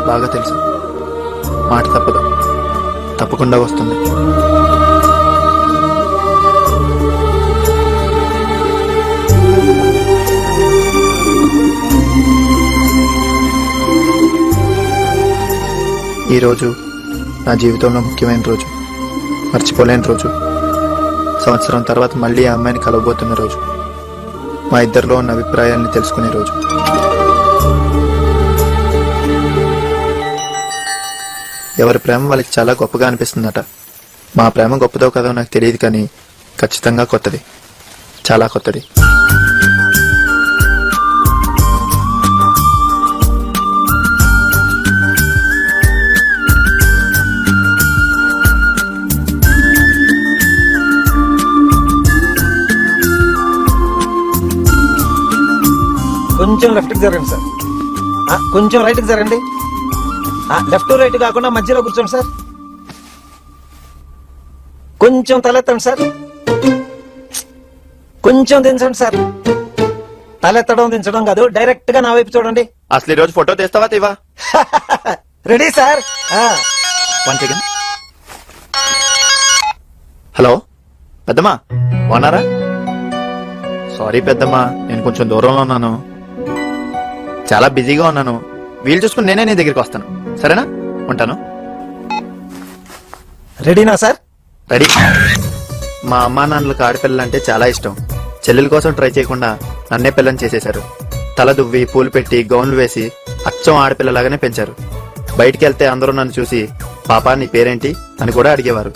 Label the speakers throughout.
Speaker 1: బాగా తెలుసు. మాట తప్పదు, తప్పకుండా వస్తుంది. ఈరోజు నా జీవితంలో ముఖ్యమైన రోజు, మర్చిపోలేని రోజు. సంవత్సరం తర్వాత మళ్ళీ ఆ అమ్మాయిని కలవబోతున్న రోజు, మా ఇద్దరిలో ఉన్న అభిప్రాయాల్ని తెలుసుకునే రోజు. ఎవరి ప్రేమ వాళ్ళకి చాలా గొప్పగా అనిపిస్తుందట. మా ప్రేమ గొప్పదో కదో నాకు తెలియదు, కానీ ఖచ్చితంగా కొత్తది, చాలా కొత్తది.
Speaker 2: కొంచెం లెఫ్ట్ కి జరగండి సార్, కొంచెం రైట్ కి జరగండి. లెఫ్ట్ రైట్ కాకుండా మధ్యలో కూర్చోండి సార్. కొంచెం తలెత్తండి సార్, కొంచెం దించండి సార్. తలెత్తడం దించడం కాదు, డైరెక్ట్ గా నా వైపు చూడండి.
Speaker 1: అసలు ఈ రోజు ఫోటో తీస్తావా తీవా?
Speaker 2: Ready sir.
Speaker 1: One second. Hello పెద్దమ్మా, బాగున్నారా? సారీ పెద్దమ్మా, నేను కొంచెం దూరంలో ఉన్నాను, చాలా బిజీగా ఉన్నాను. వీలు చూసుకుని నేనే నీ దగ్గరికి వస్తాను, సరేనా? ఉంటాను.
Speaker 2: రెడీనా సార్?
Speaker 1: రెడీ. మా అమ్మా నాన్నలకు ఆడపిల్లలంటే చాలా ఇష్టం. చెల్లెల కోసం ట్రై చేయకుండా నన్నే పిల్లని చేసేశారు. తల దువ్వి పూలు పెట్టి గౌన్లు వేసి అచ్చం ఆడపిల్లలాగానే పెంచారు. బయటికి వెళ్తే అందరూ నన్ను చూసి పాపా నీ పేరేంటి అని కూడా అడిగేవారు.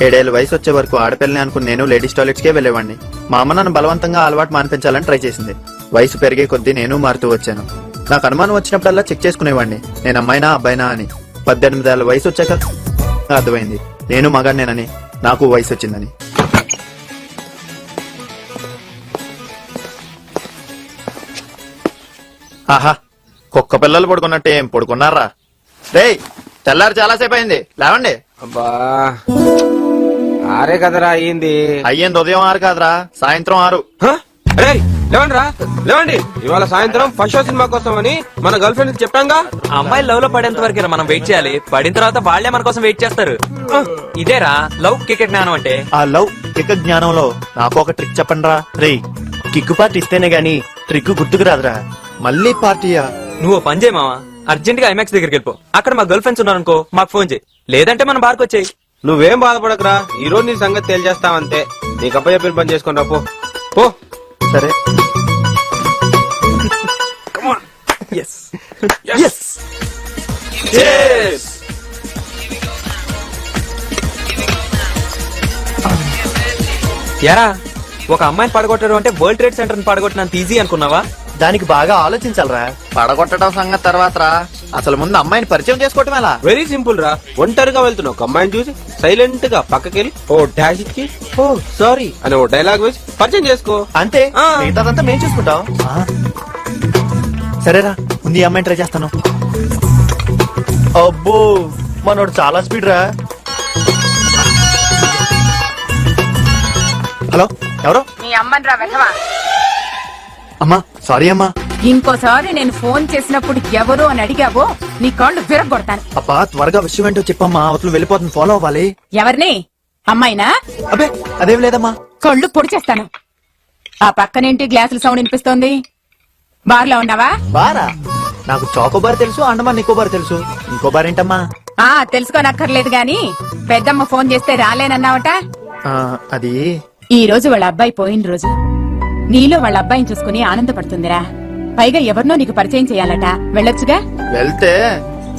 Speaker 1: 7 ఏళ్ల వయసు వచ్చే వరకు ఆడపిల్లని అనుకుని నేను లేడీస్ టాయిలెట్స్ కే వెళ్లేవాడిని. మా అమ్మ నన్ను బలవంతంగా అలవాటు మానిపించాలని ట్రై చేసింది. వయసు పెరిగే కొద్దీ నేను మారుతూ వచ్చాను. నాకు అనుమానం వచ్చినప్పుడల్లా చెక్ చేసుకునేవాడిని, నేను అమ్మాయినా అబ్బాయినా అని. 18 ఏళ్ల వయసు వచ్చాక అర్థమైంది నేను మగాడినేనని, నాకు వయసు వచ్చిందని. ఆహా, కుక్క పిల్లలు పడుకున్నట్టే ఏం పడుకున్నారా? రేయ్, తెల్లారు చాలాసేపు అయింది, లేవండి.
Speaker 3: అబ్బా, ఆరే కదరా అయ్యింది.
Speaker 1: అయ్యింది ఉదయం 6 కాదురా, సాయంత్రం 6.
Speaker 3: లేవండి రా, లేవండి. ఇవాళ సాయంత్రం ఫస్ట్ షో సినిమా కోసం అని మన గర్ల్ ఫ్రెండ్ చెప్పాంగా.
Speaker 4: అమ్మాయి లవ్ లో పడేంత వరకు మనం వెయిట్ చేయాలి. పడిన తర్వాత వాళ్లే మన కోసం వెయిట్ చేస్తారు. ఇదేరా లవ్ కిక్ జ్ఞానం అంటే.
Speaker 1: ఆ లవ్ కిక్ జ్ఞానంలో నాకు ఒక ట్రిక్ చెప్పండి రా. రేయ్, కిక్కు పార్టీ ఇస్తేనే గాని ట్రిక్ గుర్తుకు రాదురా. మళ్ళీ పార్టీయా?
Speaker 4: నువ్వు పని చేయి మావా, అర్జెంట్ గా ఐమాక్స్ దగ్గరికి వెళ్ళిపో. అక్కడ మా గర్ల్ ఫ్రెండ్స్ ఉన్నారనుకో, మాకు ఫోన్ చేయి. లేదంటే మనం బార్కు వచ్చేయి.
Speaker 3: నువ్వేం బాధపడకరా, ఈ రోజు నీ సంగతి తేల్చేస్తావంతే. నీకు అబ్బాయి చెప్పిన పని చేసుకుని రా, పో.
Speaker 1: సరే.
Speaker 4: యారా, ఒక అమ్మాయిని పడగొట్టడం అంటే వరల్డ్ ట్రేడ్ సెంటర్ ని పడగొట్టినంత ఈజీ అనుకున్నావా?
Speaker 1: దానికి బాగా ఆలోచించాలరా. పడగొట్టడం సంగతి తర్వాత రా, అసలు ముందు అమ్మాయిని పరిచయం చేసుకోవటం ఎలా?
Speaker 3: వెరీ సింపుల్ రా. ఒంటరిగా వెళ్తున్నావు, ఒక అమ్మాయిని చూసి సైలెంట్ గా పక్కకెళ్ళి ఓ డాష్ ఇచ్చి ఓ సారీ అని ఓ డైలాగ్ వేసి పరిచయం చేసుకో,
Speaker 1: అంతే. మిగతాదంతా మేము చూసుకుంటాం. సరేరా, ముందు ఈ అమ్మాయిని ట్రై చేస్తాను. అబ్బో, మనోడు చాలా స్పీడ్ రా. హలో, ఎవరు?
Speaker 5: మీ అమ్మని రా వెధవా.
Speaker 1: అమ్మా, సారీ అమ్మా.
Speaker 5: ఇంకోసారి నేను ఫోన్ చేసినప్పుడు ఎవరు అని అడిగావో నీ కాళ్ళు విరగొడతాను.
Speaker 1: అబ్బా, త్వరగా విషయం ఏంటో చెప్పమ్మా, అవతలు వెళ్ళిపోతుంది, ఫాలో అవ్వాలి.
Speaker 5: ఎవరిని? అమ్మాయినా?
Speaker 1: అబ్బే, అదేం లేదమ్మా.
Speaker 5: కళ్ళు పొడి చేస్తాను. ఆ పక్కనేంటి గ్లాసుల సౌండ్ వినిపిస్తోంది? బార్లో ఉన్నావా?
Speaker 1: బారా? నాకు చాకోబార్ తెలుసు, అండమాన్ నికోబార్ తెలుసు. ఇంకో బార్ ఏంటమ్మా?
Speaker 5: తెలుసుకోనక్కర్లేదు గాని పెద్దమ్మ ఫోన్ చేస్తే రాలేనన్నావట.
Speaker 1: అది
Speaker 5: ఈ రోజు వాళ్ళ అబ్బాయి పోయిన రోజు. నీలో వాళ్ళ అబ్బాయిని చూసుకుని ఆనందపడుతుందిరా. పైగా ఎవరినో నీకు పరిచయం చేయాలట, వెళ్ళొచ్చుగా.
Speaker 1: వెళ్తే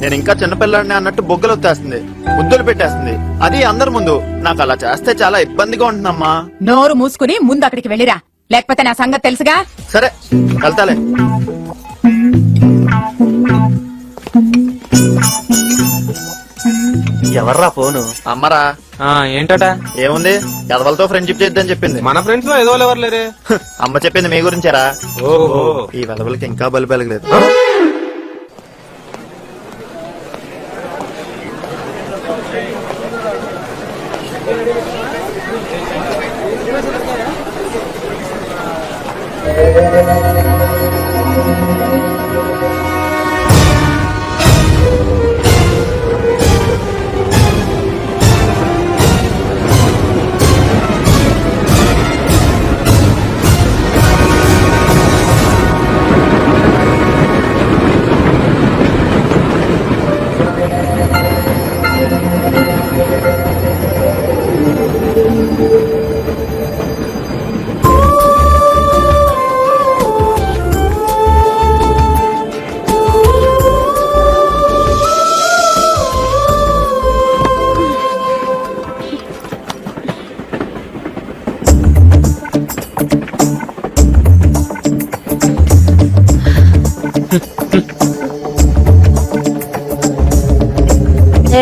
Speaker 1: నేను ఇంకా చిన్నపిల్లాడిని అన్నట్టు బొగ్గలు వచ్చేస్తుంది, ముద్దులు పెట్టేస్తుంది, అది అందరి ముందు. నాకు అలా చేస్తే చాలా ఇబ్బందిగా ఉంటుందమ్మా.
Speaker 5: నోరు మూసుకుని ముందు అక్కడికి వెళ్ళిరా, లేకపోతే నా సంగతి తెలుసుగా.
Speaker 1: సరే, వెళ్తాలే. ఎవర్రా ఫోను? అమ్మరా.
Speaker 4: ఏంటట?
Speaker 1: ఏముంది, ఎదవలతో ఫ్రెండ్షిప్ చేద్దని చెప్పింది.
Speaker 3: మన ఫ్రెండ్స్ లో ఏదో ఎవరు లేరే.
Speaker 1: అమ్మ చెప్పింది మీ గురించారా?
Speaker 3: ఓహో,
Speaker 1: ఈ వెదవలకి ఇంకా బలి పెరగలేదు.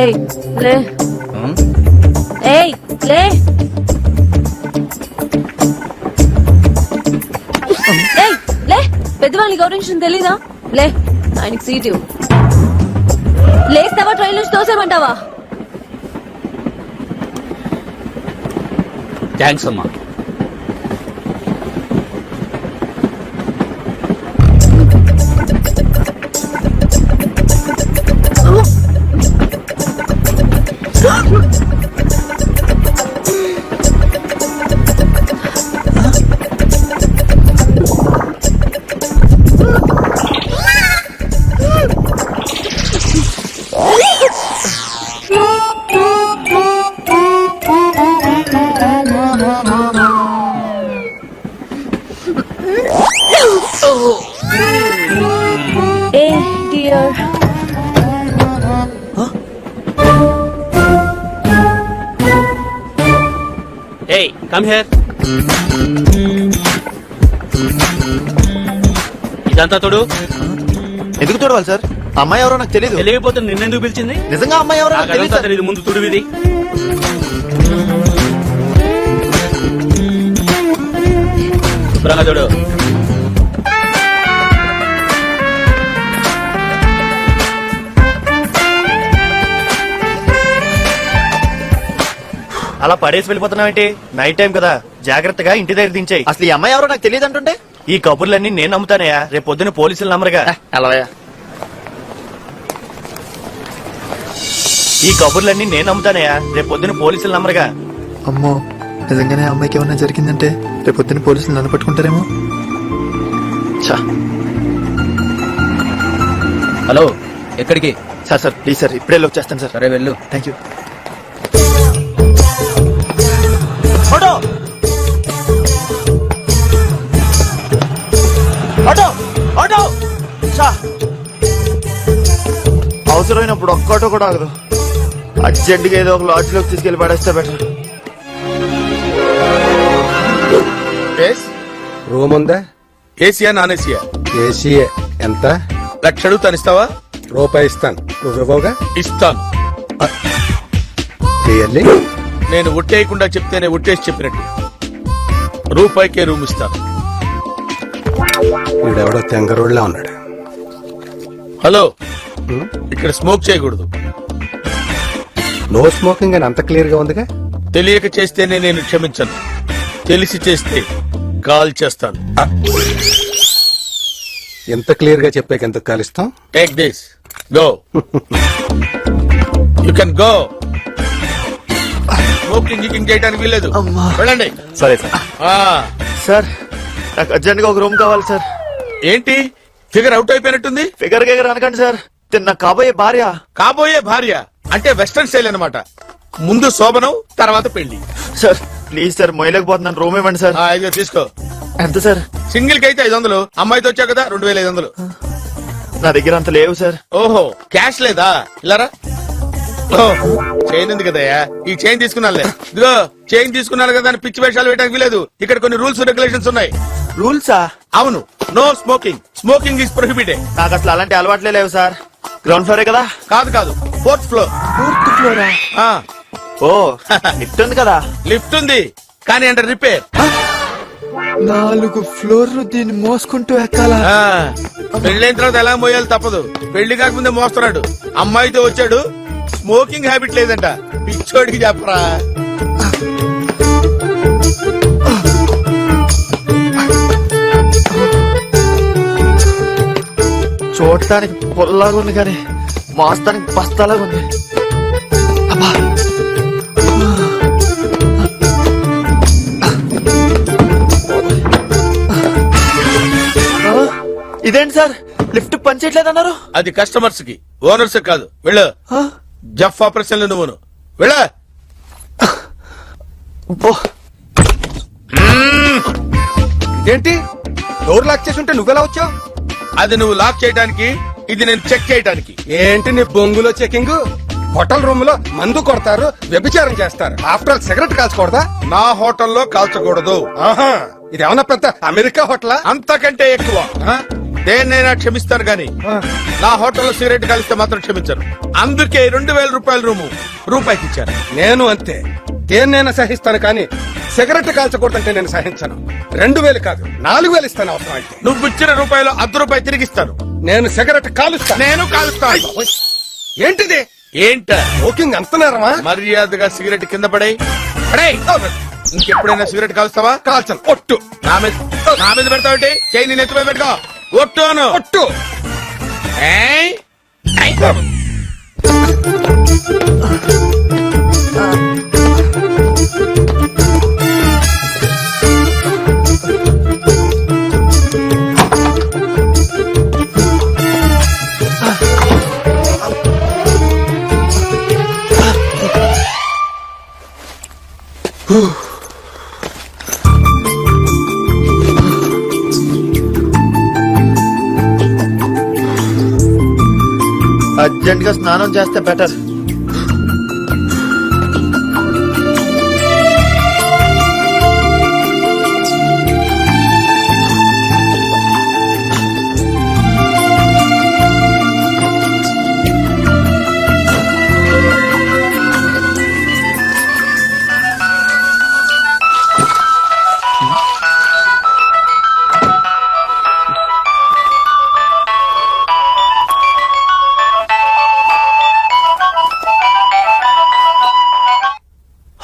Speaker 6: ఏయ్ లే ఏయ్ లే ఏయ్ లే పెద్దవాళ్ళని గౌరవించడం తెలీదా లే ఆయనకి సీట్ ఇవ్వు లేస్తావా ట్రైన్ నుంచి తోసేమంటావా
Speaker 7: థ్యాంక్స్ అమ్మా.
Speaker 6: ఏ డియర్
Speaker 7: ఏయ్ కమ్ హియర్. ఇదంతా తోడు.
Speaker 1: ఎందుకు చూడవాలి సార్? అమ్మాయి ఎవరో నాకు తెలియదు.
Speaker 7: తెలియకపోతే నిన్నెందుకు పిలిచింది?
Speaker 1: నిజంగా అమ్మాయి ఎవరో నాకు తెలియదు సార్.
Speaker 7: తెలియదు, ముందు తుడివిది. శుభ్రంగా చూడు.
Speaker 8: అలా పడేసి వెళ్ళిపోతున్నావేంటి? నైట్ టైం కదా, జాగ్రత్తగా ఇంటి దగ్గర దించాయి.
Speaker 1: అసలు ఈ అమ్మాయి ఎవరో నాకు తెలియదు అంటుంటే
Speaker 8: ఈ కబుర్లన్నీ నేను నమ్ముతానయ్యా, రేపు పొద్దున పోలీసులు నమ్మరుగా.
Speaker 1: అలాయా?
Speaker 8: ఈ కబుర్లన్నీ నేను నమ్ముతానయ్యా, రేపు పొద్దున పోలీసులు నమ్మరుగా.
Speaker 1: అమ్మో, నిజంగానే ఆ అమ్మాయికి ఏమన్నా జరిగిందంటే రేపు పొద్దున్న పోలీసులు నన్ను పట్టుకుంటారేమో. ఛా.
Speaker 7: హలో, ఎక్కడికి?
Speaker 1: సార్ సార్ ప్లీజ్ సార్, ఇప్పుడే లోకి చేస్తాను సార్.
Speaker 7: సరే వెళ్ళు.
Speaker 1: Thank you.
Speaker 8: Auto auto auto. ఛా.
Speaker 1: అవసరమైనప్పుడు ఒక్కటో కూడా ఆగదు. అర్జెంట్గా ఏదో ఒక లాడ్జ్ లోకి తీసుకెళ్లి పడేస్తే బెటర్.
Speaker 9: రూమ్ ఉందా?
Speaker 3: Asia non Asia?
Speaker 9: ఏసీఏ. ఎంత?
Speaker 3: లక్ష అడుగుతాను, ఇస్తావా?
Speaker 9: రూపాయి ఇస్తాను. నువ్వు ఇవ్వవుగా?
Speaker 3: ఇస్తాను.
Speaker 9: రియల్లీ?
Speaker 3: నేను ఒట్టేయకుండా చెప్తేనే ఒట్టేసి చెప్పినట్టు. రూపాయికే రూమ్ ఇస్తాను.
Speaker 9: వీడెవడో తెంగరోడ్లా ఉన్నాడు.
Speaker 3: హలో, ఇక్కడ స్మోక్ చేయకూడదు.
Speaker 9: నో స్మోకింగ్ అని అంత క్లియర్ గా ఉందిగా?
Speaker 3: తెలియక చేస్తేనే నేను క్షమించను, తెలిసి చేస్తే కాల్ చేస్తాను.
Speaker 9: ఎంత క్లియర్ గా చెప్పాక ఎంత కాలిస్తాం?
Speaker 3: Take this, go. You can go. Smoking గికింగ్ చేయడానికి వీల్లేదు. వెళ్ళండి.
Speaker 1: సరే సార్.
Speaker 3: ఆ,
Speaker 1: సార్ నాకు అర్జెంట్గా ఒక రూమ్ కావాలి సార్.
Speaker 3: ఏంటి ఫిగర్ అవుట్ అయిపోయినట్టుంది?
Speaker 1: ఫిగర్ గేగర్ అనకండి సార్, తిన్న కాబోయే భార్య.
Speaker 3: కాబోయే భార్య అంటే వెస్టర్న్ స్టైల్ అన్నమాట. ముందు శోభనం, తర్వాత పెళ్లి.
Speaker 1: సార్ ప్లీజ్ సార్, మొయ్యలేకపోతున్నాను, రూమ్ ఇవ్వండి సార్.
Speaker 3: ఇదిగో తీసుకో.
Speaker 1: ఎంత సార్?
Speaker 3: సింగిల్ కి అయితే 500, అమ్మాయితో వచ్చావు కదా 2500.
Speaker 1: నా దగ్గర అంత లేవు సార్.
Speaker 3: ఓహో, క్యాష్ లేదా? ఇలారా. చైన్ ఉంది కదయ్యా, ఈ చైన్ తీసుకున్నానులే. ఇదిగో చైన్ తీసుకున్నాను కదా అని పిచ్చి వేషాలు వేయడానికి లేదు. ఇక్కడ కొన్ని రూల్స్ రెగ్యులేషన్స్ ఉన్నాయి.
Speaker 1: రూల్సా?
Speaker 3: అవును, no smoking. Smoking is prohibited.
Speaker 1: నాకు అసలు అలాంటి అలవాట్లే లేవు సార్. గ్రౌండ్ ఫ్లోరే కదా?
Speaker 3: కాదు కాదు, 4th ఫ్లోర్.
Speaker 1: ఫోర్త్ ఫ్లోరా? ఓ, లిఫ్ట్ ఉంది కదా?
Speaker 3: లిఫ్ట్ ఉంది కానీ అండర్ రిపేర్.
Speaker 1: 4 ఫ్లోర్లు దీన్ని మోసుకుంటూ ఎక్కాలా?
Speaker 3: పెళ్ళైన తర్వాత ఎలా మోయాలి తప్పదు. పెళ్లి కాకముందే మోస్తున్నాడు. అమ్మాయితో వచ్చాడు, స్మోకింగ్ హ్యాబిట్ లేదంట. పిచ్చోడికి చెప్పరా.
Speaker 1: చూడటానికి పొల్లాగా ఉంది కానీ మోస్తానికి బస్తాలాగా ఉంది. అబ్బా. ఇదేంటి సార్, లిఫ్ట్ పనిచేయట్లేదన్నారు?
Speaker 3: అది కస్టమర్స్ కి, ఓనర్స్ కాదు. వెళ్ళు. జఫ్ ఆపరేషన్ నువ్వును వెళ్ళ.
Speaker 9: ఏంటి డోర్ లాక్ చేసి ఉంటే నువ్వెలా వచ్చావు?
Speaker 3: అది నువ్వు లాక్ చేయడానికి, ఇది నేను చెక్ చేయడానికి.
Speaker 9: ఏంటి నీ బొంగులో చెకింగ్? హోటల్ రూమ్ లో మందు కొడతారు, వ్యభిచారం చేస్తారు. ఆఫ్టర్ ఆల్ సిగరెట్ కాల్చకూడదా?
Speaker 3: నా హోటల్లో కాల్చకూడదు.
Speaker 9: ఆహా, ఇదేమన్నా పెద్ద అమెరికా హోటలా?
Speaker 3: అంతకంటే ఎక్కువ. దేన్నైనా క్షమిస్తాను గాని నా హోటల్లో సిగరెట్ కలిస్తే మాత్రం క్షమించను. అందుకే 2000 రూపాయల రూము రూపాయికి ఇచ్చాను.
Speaker 9: నేను అంతే, దేన్నైనా సహిస్తాను కానీ సిగరెట్ కాల్చకూడదంటే నేను సహించను. 2000 కాదు 4000 ఇస్తాను అవసరం అయితే.
Speaker 3: నువ్వు ఇచ్చిన రూపాయలు ₹1 తిరిగిస్తాను.
Speaker 9: నేను సిగరెట్ కాలుస్తాను.
Speaker 3: నేను కాలుస్తాను.
Speaker 9: ఏంటిది?
Speaker 3: ఏంట
Speaker 9: ఓకింగ్ అంటున్నారమ్మా?
Speaker 3: మర్యాదగా సిగరెట్ కింద పడేయ్. ఇంకెప్పుడైనా సిగరెట్ కాలుస్తావా?
Speaker 9: కాల్చను. ఒట్టు
Speaker 3: నా మీద పెడతావుంటే చేయి నేను ఎత్తుపై పెట్టుకో. ఒట్టును
Speaker 9: ఒట్టు.
Speaker 3: ఏయ్? ఏయ్.
Speaker 1: అర్జెంట్ గా స్నానం చేస్తే బెటర్.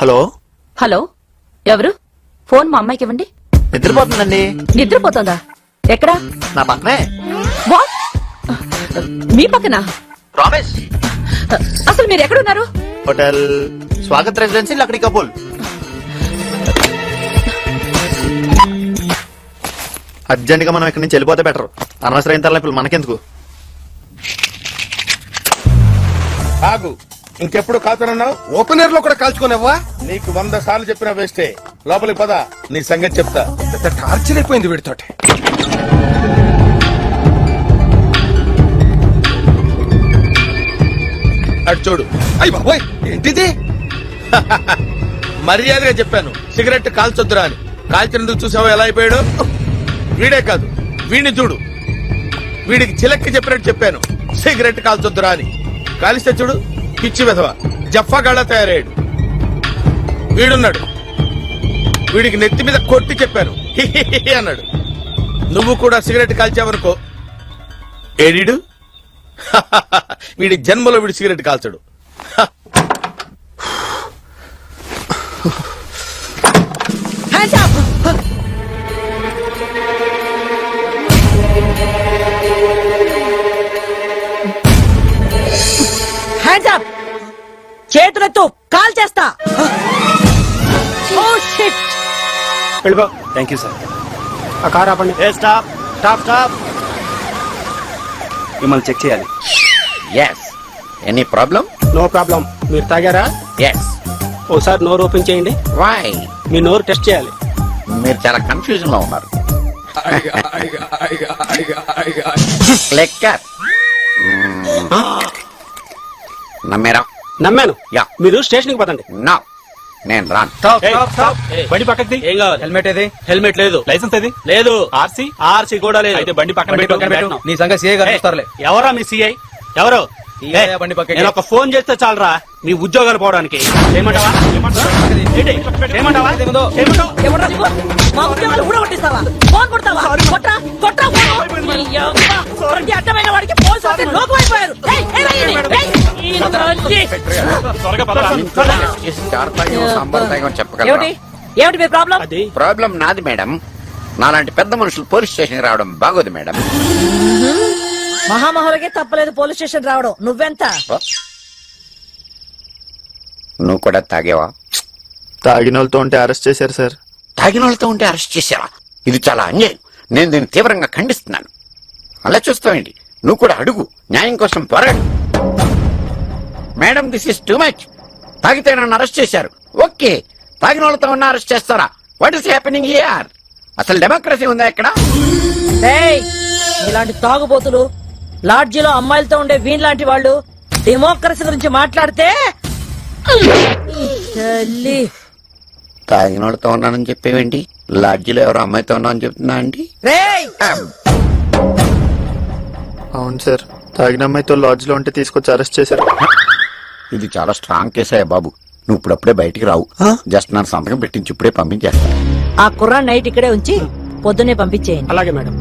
Speaker 1: హలో,
Speaker 6: హలో, ఎవరు? ఫోన్ మా అమ్మాయికి ఇవ్వండి.
Speaker 1: నిద్రపోతుందండి.
Speaker 6: నిద్రపోతుందా? ఎక్కడా?
Speaker 1: నా పక్కనే.
Speaker 6: వాట్? మీ పక్కన?
Speaker 1: ప్రామిస్.
Speaker 6: అసలు మీరు ఎక్కడున్నారు?
Speaker 1: Hotel Swagat residency Lakdi కపూల్. Urgent గా మనం ఇక్కడి నుంచి వెళ్ళిపోతే బెటర్. అనవసరం తరలింపులు మనకెందుకు?
Speaker 3: ఆగు, ఇంకెప్పుడు కాల్చనన్నావు?
Speaker 9: ఓపెన్ ఎయిర్ లో కూడా కాల్చుకోనివ్వా?
Speaker 3: నీకు 100 సార్లు చెప్పినా వేస్టే. లోపలికి పద, నీ సంగతి చెప్తా.
Speaker 9: పెద్ద టార్చర్ అయిపోయింది వీడితోటి.
Speaker 3: అటు చూడు.
Speaker 9: అయ్య బాబోయ్, ఏంటిది?
Speaker 3: మర్యాదగా చెప్పాను సిగరెట్ కాల్చొద్దురా అని. కాల్చినందుకు చూసావా ఎలా అయిపోయాడు? వీడే కాదు, వీడిని చూడు. వీడికి చిలక్కి చెప్పినట్టు చెప్పాను సిగరెట్ కాల్చొద్దురా అని. కాలిస్తే చూడు, పిచ్చి వెధవ జఫాగాళ్ళ తయారయ్యాడు. వీడున్నాడు, వీడికి నెత్తి మీద కొట్టి చెప్పాను హిహిహి అన్నాడు. నువ్వు కూడా సిగరెట్ కాల్చావనుకో ఏడీడు. వీడి జన్మలో వీడు సిగరెట్ కాల్చడు.
Speaker 10: చేతులెత్తు, కాల్ చేస్తా.
Speaker 8: వెళ్ళిపో. Thank you sir. ఆ కార్ ఆపండి. Stop stop stop. మిమ్మల్ని చెక్ చేయాలి.
Speaker 11: Yes, any problem?
Speaker 8: No problem. మీరు తాగారా?
Speaker 11: ఎస్.
Speaker 8: ఓసారి నోరు ఓపెన్ చేయండి.
Speaker 11: వై?
Speaker 8: మీ నోరు టెస్ట్ చేయాలి.
Speaker 11: మీరు చాలా కన్ఫ్యూజన్ లో ఉన్నారు. లెక్కర్ నమ్మేరా?
Speaker 8: నమ్మాను.
Speaker 11: యా.
Speaker 8: మీరు స్టేషన్ కి పదండి.
Speaker 11: నా నేను రాను.
Speaker 7: బండి పక్కకి ఏం కావాలి?
Speaker 2: హెల్మెట్ ఏది?
Speaker 7: హెల్మెట్ లేదు.
Speaker 8: లైసెన్స్ ఏది?
Speaker 7: లేదు.
Speaker 8: ఆర్సీ?
Speaker 7: ఆర్సీ కూడా లేదు.
Speaker 8: అయితే బండి పక్కన పెట్టు.
Speaker 2: నీ సంగతి సీఏ గారు చూస్తారులే.
Speaker 7: ఎవరా మీ సిఐ? ఎవరు?
Speaker 2: తీయయ్యా బండి పక్కకి.
Speaker 7: నేను ఒక ఫోన్ చేస్తే చాలరా మీ ఉద్యోగాలు పోవడానికి. ఏమంటావా? ఏంటి? ఏమంటావా? ఏమంటావు?
Speaker 10: ఎవడ్రా నువ్వు? మా ఉద్యోగాలు ఊడగొట్టిస్తావా? ఫోన్ కొడతావా? కొట్రా, కొట్రా ఫోన్. ఈ యవ్వ, ప్రతి అడ్డమైన వాడికి ఫోన్ చేస్తే లోకమైపోయారు. ఏయ్, ఏయ్, ఏయ్, ఏయ్, ఈ రోజు.
Speaker 7: త్వరగా పదరా.
Speaker 11: చెప్పగలరా?
Speaker 10: ఏమిటి ఏమిటి మీ ప్రాబ్లం?
Speaker 7: అది
Speaker 11: ప్రాబ్లం నాది మేడం. నాలాంటి పెద్ద మనుషులు పోలీస్ స్టేషన్ రావడం బాగోదు మేడం.
Speaker 10: మహామహులకే తప్పలేదు పోలీస్ స్టేషన్ రావడం. నువ్వెంత?
Speaker 11: నువ్వు కూడా తాగేవా?
Speaker 1: తాగిన వాళ్ళతో ఉంటే అరెస్ట్ చేశారు సార్.
Speaker 11: తాగిన వాళ్ళతో ఉంటే అరెస్ట్ చేసావా? ఇది చాలా అన్యాయం. నేను దీన్ని తీవ్రంగా ఖండిస్తున్నాను. అలా చూస్తావేంటి? నువ్వు కూడా అడుగు, న్యాయం కోసం పోరాడు. Madam, this is too much. తాగితే నన్ను అరెస్ట్ చేశారు. ఓకే, తాగిన వాళ్ళతో ఉన్న అరెస్ట్ చేస్తారా? What is happening here? అసలు డెమోక్రసీ ఉందా ఇక్కడ?
Speaker 10: ఏయ్, ఇలాంటి తాగుబోతులు లాడ్జీలో అమ్మాయిలతో ఉండే వీణ్ వాళ్ళు డెమోక్రసీ గురించి మాట్లాడితే తల్లి.
Speaker 11: తాగిన వాళ్ళతో ఉన్నానని చెప్పేవేంటి? లాడ్జీలో ఎవరో అమ్మాయితో ఉన్నా అని చెప్తున్నా అండి.
Speaker 10: రేయ్,
Speaker 1: అవును సార్, తాగిన అమ్మాయితో లాడ్జ్ లో ఉంటే తీసుకొచ్చి అరెస్ట్ చేశారు.
Speaker 11: ఇది చాలా స్ట్రాంగ్ కేసే బాబు. నువ్వు ఇప్పుడప్పుడే బయటికి రావు. జస్ట్ నన్ను సంతకం పెట్టించి ఇప్పుడే పంపించేస్తా.
Speaker 10: ఆ కుర్రా నైట్ ఇక్కడే ఉంచి పొద్దున్నే పంపించేయండి.
Speaker 8: అలాగే మేడం.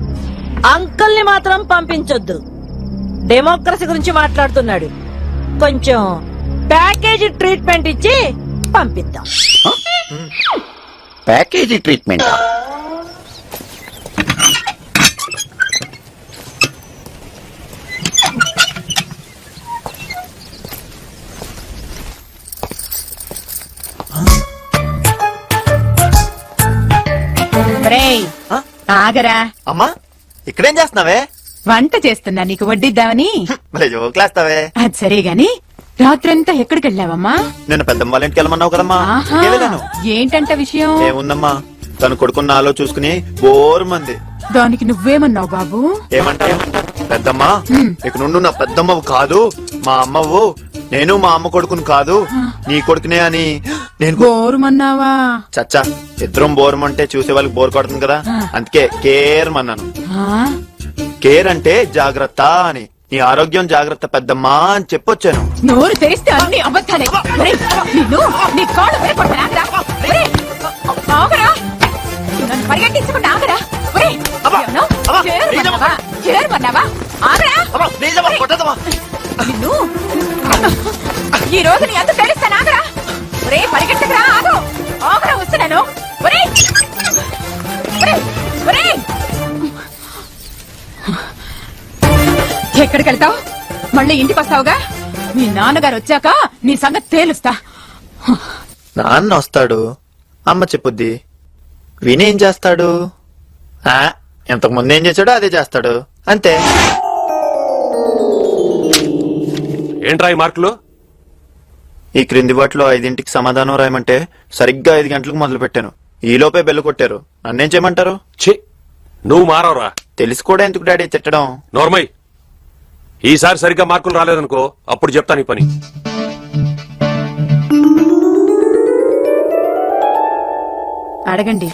Speaker 10: అంకుల్ ని మాత్రం పంపించొద్దు. డెమోక్రసీ గురించి మాట్లాడుతున్నాడు. కొంచెం ప్యాకేజీ ట్రీట్మెంట్ ఇచ్చి పంపిద్దాం.
Speaker 11: Package treatment.
Speaker 5: ఒరేయ్, ఆగరా.
Speaker 1: అమ్మా ఇక్కడేం చేస్తున్నావే?
Speaker 5: వంట చేస్తున్నా నీకు వడ్డిద్దామని.
Speaker 1: మరి జోకులేస్తావే?
Speaker 5: అది సరే గాని రాత్రంతా ఎక్కడికి వెళ్ళావమ్మా?
Speaker 1: నేను పెద్దమ్మ వాళ్ళ ఇంటికి వెళ్ళమన్నావు కదమ్మా.
Speaker 5: ఆహా,
Speaker 1: ఇంటికే వెళ్ళాను.
Speaker 5: ఏంటంట విషయం?
Speaker 1: ఏముందమ్మా, తను కొడుకున్న నాలో చూసుకుని బోర్ మంది.
Speaker 5: దానికి నువ్వేమన్నావు బాబు?
Speaker 1: ఏమంటా? పెద్దమ్మా ఇక నుండి నా పెద్దమ్మవు కాదు, మా అమ్మవు. నేను మా అమ్మ కొడుకుని కాదు, నీ కొడుకునే అని నేను
Speaker 5: బోరుమన్నావా?
Speaker 1: చచ్చా, ఇద్దరం బోరమంటే చూసే వాళ్ళకి బోర్ కొడుతుంది కదా, అందుకే కేర్ అన్నాను.
Speaker 5: ఆ?
Speaker 1: కేర్ అంటే జాగ్రత్త అని. నీ ఆరోగ్యం జాగ్రత్త పెద్దమ్మా అని చెప్పొచ్చాను.
Speaker 5: నోరు తెరిస్తే అన్ని అబద్ధాలే. ఒరేయ్, నిన్ను నీ కాళ్ళు పడిపోతాను. ఆగరా. ఒరేయ్, ఆగరా. నన్ను పరిగెట్టించకుండా ఆగరా. ఒరేయ్, ఏమన్నావ్? చేరుమన్నావా? చేరుమన్నావా? ఆగరా. నిన్ను ఈ రోజు నీ అంత తెలుస్తాను. ఆగరా. ఒరే పరిగెట్టకరా. ఆగు. ఆగరా, వస్తున్నాను. ఒరేయ్, ఒరేయ్, ఒరేయ్. ఎక్కడికి వెళ్తావు? మళ్ళీ ఇంటికి వస్తావుగా? మీ నాన్నగారు వచ్చాక నీ సంగతి తేలుస్తా.
Speaker 1: నాన్న వస్తాడు, అమ్మ చెప్పుద్ది. వినేం చేస్తాడు? ఇంతకు ముందు ఏం చేశాడో అదే చేస్తాడు, అంతే.
Speaker 7: ఏంట్రా ఈ మార్కులు?
Speaker 1: ఈ క్రింది వాటిలో 5ంటికి సమాధానం రాయమంటే సరిగ్గా 5 గంటలకు మొదలు పెట్టాను. ఈలోపే బెల్లు కొట్టారు. నన్నేం చేయమంటారు?
Speaker 7: ఛీ, నువ్వు మారవరా.
Speaker 1: తెలిసి కూడా ఎందుకు డాడీ తిట్టడం?
Speaker 7: నోర్మై, ఈసారి సరిగ్గా మార్కులు రాలేదనుకో, అప్పుడు చెప్తాను ఈ పని.
Speaker 5: అడగండి.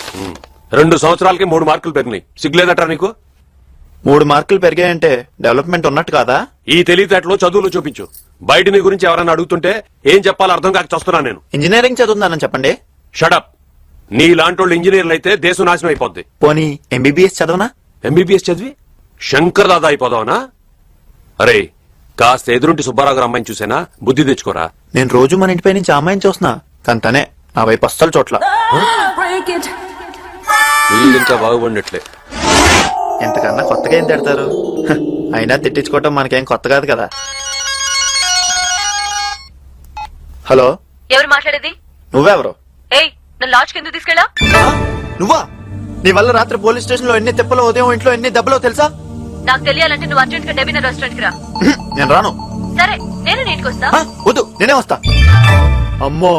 Speaker 7: 2 సంవత్సరాలకి 3 మార్కులు పెరిగినాయి. సిగ్గులేదట్రా నీకు?
Speaker 1: 3 మార్కులు పెరిగాయంటే డెవలప్మెంట్ ఉన్నట్టు కాదా?
Speaker 7: ఈ తెలివితేటలో చదువులు చూపించు. బయట నీ గురించి ఎవరైనా అడుగుతుంటే ఏం చెప్పాలో అర్థం కాక చస్తున్నాను నేను.
Speaker 1: ఇంజనీరింగ్ చదువుతున్నానని చెప్పండి.
Speaker 7: షడప్. నీ లాంటోళ్ళు ఇంజనీర్లు అయితే దేశం నాశనం అయిపోద్ది.
Speaker 1: పోనీ ఎంబీబీఎస్ చదవనా?
Speaker 7: ఎంబీబీఎస్ చదివి శంకర్ దాదా అయిపోదావనా? అరే, కాస్త ఎదురుంటి సుబ్బారావు గారు అమ్మాయిని చూసేనా? బుద్ధి తెచ్చుకోరా.
Speaker 1: నేను రోజు మన ఇంటిపై నుంచి అమ్మాయిని చూస్తున్నా, కానీ తనే నా వైపు అస్సలు చోట్ల.
Speaker 7: వీళ్ళు ఇంకా బాగుపడినట్లే.
Speaker 1: ఎంతకన్నా కొత్తగా ఏం తిడతారు? అయినా తిట్టించుకోవటం మనకేం కొత్త కాదు కదా. హలో,
Speaker 6: ఎవరు మాట్లాడేది?
Speaker 1: నువ్వెవరు?
Speaker 6: ఏయ్, నన్ను లాడ్జ్కి ఎందుకు తీసుకెళ్ళా?
Speaker 1: నువ్వా? నీ వల్ల రాత్రి పోలీస్ స్టేషన్ లో ఎన్ని తిప్పలో, ఉదయం ఇంట్లో ఎన్ని దెబ్బలో తెలుసా?
Speaker 6: నాకు తెలియాలంటే నువ్వు అర్జెంట్ గా డెబినా రెస్టారెంట్ కి రా.
Speaker 1: నేను రాను.
Speaker 6: సరే, నేను నీటికి వస్తా.
Speaker 1: వద్దు, నేనే వస్తా. అమ్మో,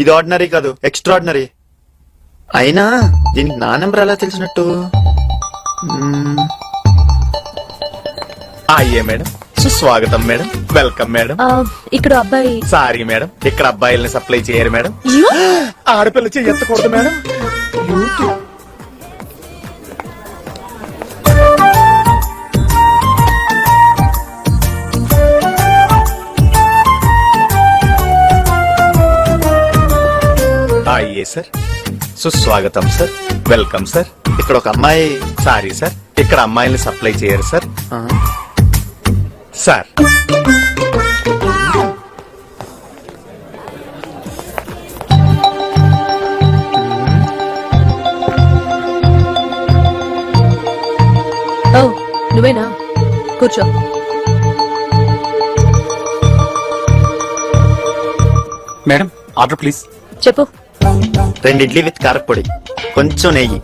Speaker 1: ఇది ఆర్డినరీ కాదు, ఎక్స్ట్రాడినరీ. అయినా దీనికి నా నెంబర్ ఎలా తెలిసినట్టు?
Speaker 3: అయ్యే మేడం, సుస్వాగతం మేడం, వెల్కమ్ మేడం.
Speaker 6: ఇక్కడ అబ్బాయి.
Speaker 3: సారీ మేడం, ఇక్కడ అబ్బాయిల్ని సప్లై చేయరు మేడం. ఆడపిల్ల చెయ్యి ఎత్తకూడదు మేడం. అయ్యే సార్, సుస్వాగతం సార్, వెల్కమ్ సార్.
Speaker 1: ఇక్కడ ఒక అమ్మాయి.
Speaker 3: సారీ సార్, ఇక్కడ అమ్మాయిల్ని సప్లై చేయరు సార్.
Speaker 1: ఆ,
Speaker 3: సార్,
Speaker 6: ఓ, నువ్వేనా? కూర్చో.
Speaker 8: Madam, order please.
Speaker 6: చెప్పు.
Speaker 1: 2 ఇడ్లీ విత్ కారపొడి, కొంచెం నెయ్యి,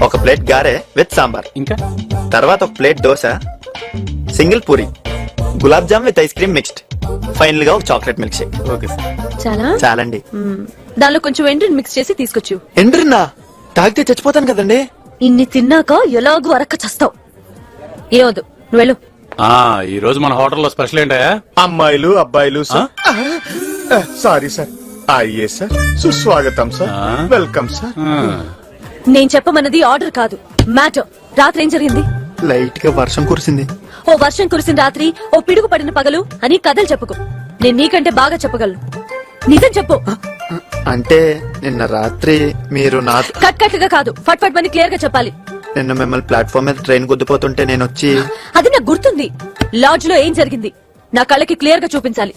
Speaker 1: ఒక ప్లేట్ గారె విత్ సాంబార్,
Speaker 8: ఇంకా
Speaker 1: తర్వాత ఒక plate dosa, single puri, gulab jam with ice cream mixed, final గా ఒక chocolate milk shake.
Speaker 8: Okay sir.
Speaker 6: చాలా?
Speaker 1: చాలండి.
Speaker 6: దానిలో కొంచెం ఎండ్రిని మిక్స్ చేసి తీసుకొచ్చు.
Speaker 1: ఎండ్రిన్నా? తాగితే చచ్చిపోతాను కదండి.
Speaker 6: ఇన్ని తిన్నాక ఎలాగూ అరక్క చస్తావు. ఏవద్దు, నువ్వు వెళ్ళు.
Speaker 8: ఈ రోజు మన హోటల్లో స్పెషల్ ఏంటయా?
Speaker 3: అమ్మాయిలు అబ్బాయిలు సార్. Sorry sir. అయ్యే సార్, సుస్వాగతం సార్, వెల్కమ్ సార్.
Speaker 6: నేను చెప్పమన్నది ఆర్డర్ కాదు, మ్యాటర్. రాత్రి ఏం జరిగింది?
Speaker 1: లైట్ గా వర్షం కురిసింది.
Speaker 6: ఓ వర్షం కురిసిన రాత్రి, ఓ పిడుగు పడిన పగలు అని కథలు చెప్పుకో. నేను నీకంటే బాగా చెప్పగలను. నిజం చెప్పు.
Speaker 1: అంటే నిన్న రాత్రి మీరు నా
Speaker 6: కట్ కట్గా కాదు, ఫట్ ఫట్ అని క్లియర్ గా చెప్పాలి.
Speaker 1: నిన్న మిమ్మల్ని ప్లాట్ఫామ్ మీద ట్రైన్ గుద్దిపోతుంటే నేను వచ్చి
Speaker 6: అది నాకు గుర్తుంది. లాడ్జ్ లో ఏం జరిగింది నా కళ్ళకి క్లియర్ గా చూపించాలి.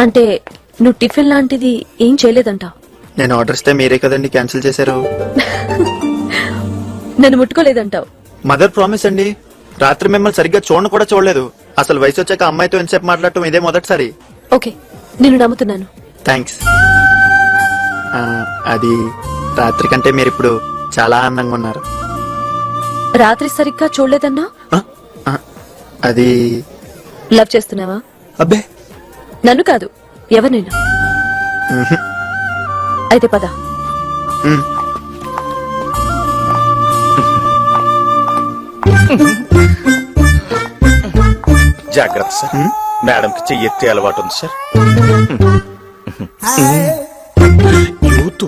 Speaker 6: అంటే నువ్వు టిఫిన్ లాంటిది ఏం చేయలేదంట.
Speaker 1: నేను ఆర్డర్ ఇస్తే మీరే కదండి క్యాన్సిల్ చేశారు.
Speaker 6: నన్ను ముట్టుకోలేదంటావు.
Speaker 1: మదర్ ప్రామిస్ అండి. రాత్రి మిమ్మల్ని సరిగ్గా కూడా చూడలేదు. అసలు వయసు వచ్చాక అమ్మాయితో ఎంతసేపు మాట్లాడటం ఇదే మొదటిసారి.
Speaker 6: ఓకే, నేను నమ్ముతున్నాను.
Speaker 1: థ్యాంక్స్. అది రాత్రి కంటే మీరు ఇప్పుడు చాలా ఆనందంగా ఉన్నారు.
Speaker 6: రాత్రి సరిగ్గా చూడలేదన్నా?
Speaker 1: అది
Speaker 6: లవ్ చేస్తున్నావా?
Speaker 1: అబ్బే
Speaker 6: నన్ను కాదు, ఎవరినైనా. అయితే పద.
Speaker 3: జాగ్రత్త సార్, మేడంకి చెయ్యి ఎత్తే అలవాటు ఉంది సార్. యూత్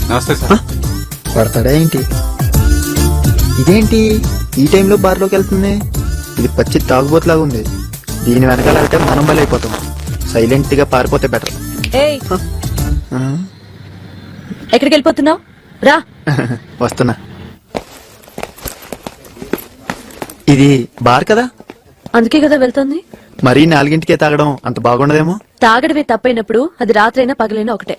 Speaker 8: నమస్తే సార్.
Speaker 1: పడతాడా ఏంటి? ఇదేంటి ఈ టైంలో బార్లోకి వెళ్తుంది? ఇది పచ్చి తాగుబోతులాగా ఉంది. దీని వెనకాల వెళ్తే మనం బలైపోతాం. సైలెంట్ గా పారిపోతే బెటర్.
Speaker 6: ఏయ్, ఎక్కడికి వెళ్ళిపోతున్నావు? రా.
Speaker 1: వస్తున్నా. ఇది బార్ కదా,
Speaker 6: అందుకే కదా వెళ్తుంది.
Speaker 1: మరీ 4ంటికే తాగడం అంత బాగుండదేమో.
Speaker 6: తాగడమే తప్పైనప్పుడు అది రాత్రైనా పగలైనా ఒకటే.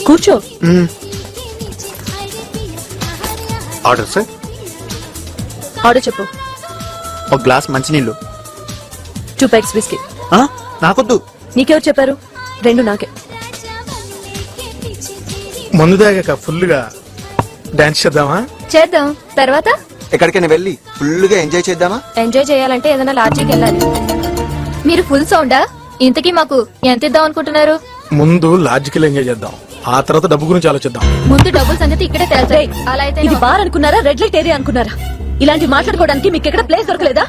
Speaker 6: కూర్చో.
Speaker 1: Order sir.
Speaker 6: ఆర్డర్ చెప్పు.
Speaker 1: ఒక గ్లాస్ మంచినీళ్ళు.
Speaker 6: 2 ప్యాక్స్ బిస్కెట్.
Speaker 1: నాకొద్దు.
Speaker 6: నీకెవరు చెప్పారు? 2 నాకే.
Speaker 3: మందు దాగాక ఫుల్ గా డాన్స్ చేద్దామా?
Speaker 5: చేద్దాం. తర్వాత
Speaker 1: ఎక్కడికైనా వెళ్ళి ఫుల్ గా ఎంజాయ్ చేద్దామా?
Speaker 5: ఎంజాయ్ చేయాలంటే ఏదైనా లాడ్జికి వెళ్ళాలి. మీరు ఫుల్ సౌండా? ఇంతకీ మాకు ఎంత ఇద్దాం అనుకుంటున్నారు?
Speaker 3: ముందు లాజికల్ ఎంజాయ్ చేద్దాం, ఆ తర్వాత డబ్బు గురించి ఆలోచిద్దాం.
Speaker 5: ముందు డబ్బుల సంగతి ఇక్కడే తేల్చాయి. అలా అయితే
Speaker 6: ఇది బార్ అనుకున్నారా, రెడ్ లైట్ ఏరియా అనుకున్నారా? ఇలాంటి మాట్లాడుకోవడానికి మీకు ఎక్కడ ప్లేస్ దొరకలేదా?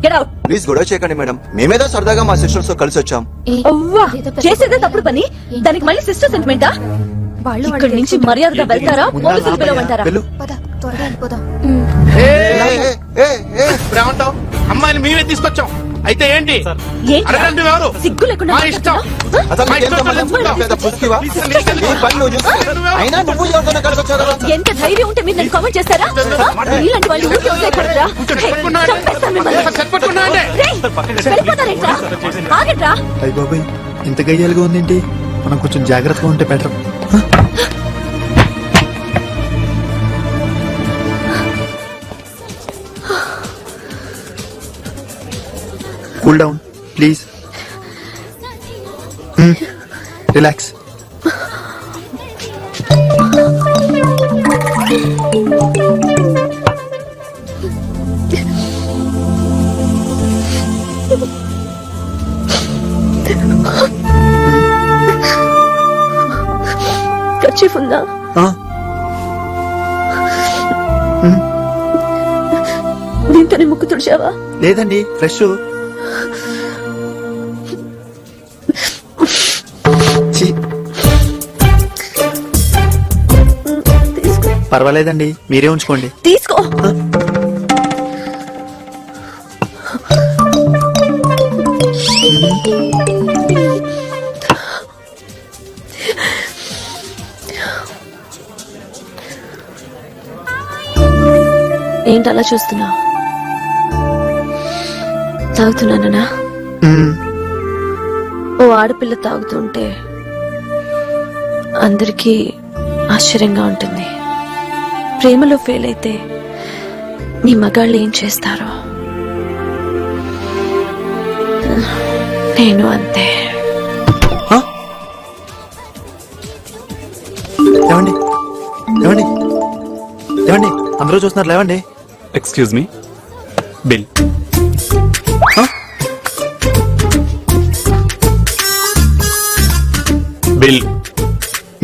Speaker 6: Get out.
Speaker 1: ప్లీజ్ గొడవ చేయకండి మేడం, మేమేదో సరదాగా మా సిస్టర్స్ తో కలిసి వచ్చాం.
Speaker 6: అవ్వా, చేసేదే తప్పుడు పని, దానికి మళ్ళీ సిస్టర్ సెంటిమెంటా? ఇక్కడి నుంచి మర్యాదగా వెళ్తారా, పోలీసులు పిలవమంటారా?
Speaker 5: త్వరగా వెళ్ళిపోదాం.
Speaker 3: ఏమంటావు? అమ్మాయిని మేమే తీసుకొచ్చాం, అయితే ఏంటి?
Speaker 6: ఏంటి?
Speaker 3: అడగండి ఎవరు?
Speaker 6: సిగ్గు లేకుండా
Speaker 3: మా ఇష్టం. మా ఇష్టం.
Speaker 6: ఎంత ధైర్యం ఉంటే మీరు నన్ను కామెంట్ చేస్తారా? ఇలాంటి వాళ్ళు ఊరికే వదిలేయకూడదురా? చంపేస్తాను మిమ్మల్ని. రేయ్, వెళ్ళిపోతారేంట్రా? ఆగండ్రా.
Speaker 1: అయ్య బాబాయ్, ఇంత గయ్యాలుగా ఉందేంటి? మనం కొంచెం జాగ్రత్తగా ఉంటే better. Cool down please. Relax.
Speaker 6: Kerchief ఉందా? దీంతోనే ముక్కు తుడిచావా?
Speaker 1: లేదండి, ఫ్రెష్. పర్వాలేదండి, మీరే ఉంచుకోండి.
Speaker 6: తీసుకో. ఏంటి అలా చూస్తున్నా? తాగుతున్నానా? ఓ ఆడపిల్ల తాగుతుంటే అందరికీ ఆశ్చర్యంగా ఉంటుంది. ప్రేమలో ఫెయిల్ అయితే మీ మగాళ్ళు ఏం చేస్తారో నేను అంతే.
Speaker 1: ఏమండి ఏమండి ఏమండి, అందరూ చూస్తున్నారు, లేవండి.
Speaker 8: Excuse me, bill.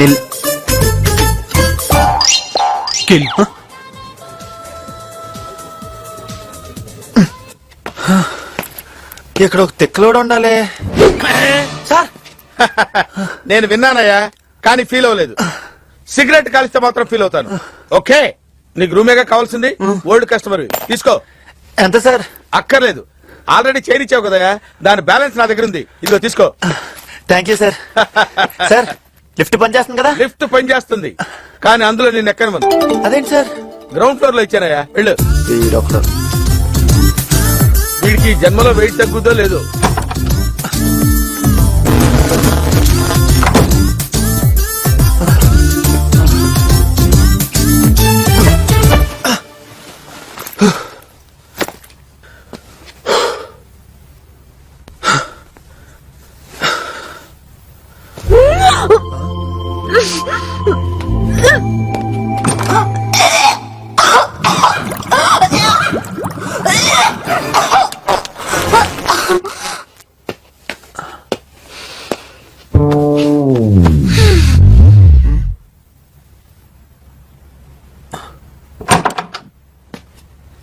Speaker 1: నిల్ ఇక్కడ ఒక తిక్కలోడు ఉండాలి.
Speaker 3: నేను విన్నానయ్యా కానీ ఫీల్ అవ్వలేదు. సిగరెట్ కాలిస్తే మాత్రం ఫీల్ అవుతాను. ఓకే, నీకు రూమేగా కావాల్సింది. ఓల్డ్ కస్టమర్ తీసుకో.
Speaker 1: ఎంత సార్?
Speaker 3: అక్కర్లేదు, ఆల్రెడీ చేయించావు కదయా, దాని బ్యాలెన్స్ నా దగ్గర ఉంది. ఇదిగో తీసుకో.
Speaker 1: Thank you sir. Sir lift పనిచేస్తుంది కదా?
Speaker 3: లిఫ్ట్ పని చేస్తుంది కానీ అందులో నేను ఎక్కను.
Speaker 1: అదేంటి సార్?
Speaker 3: గ్రౌండ్ ఫ్లోర్ లో ఇచ్చానయ్యా, వెళ్ళు.
Speaker 1: డాక్టర్
Speaker 3: వీడికి జన్మలో వెయిట్ తగ్గుద్దో లేదో.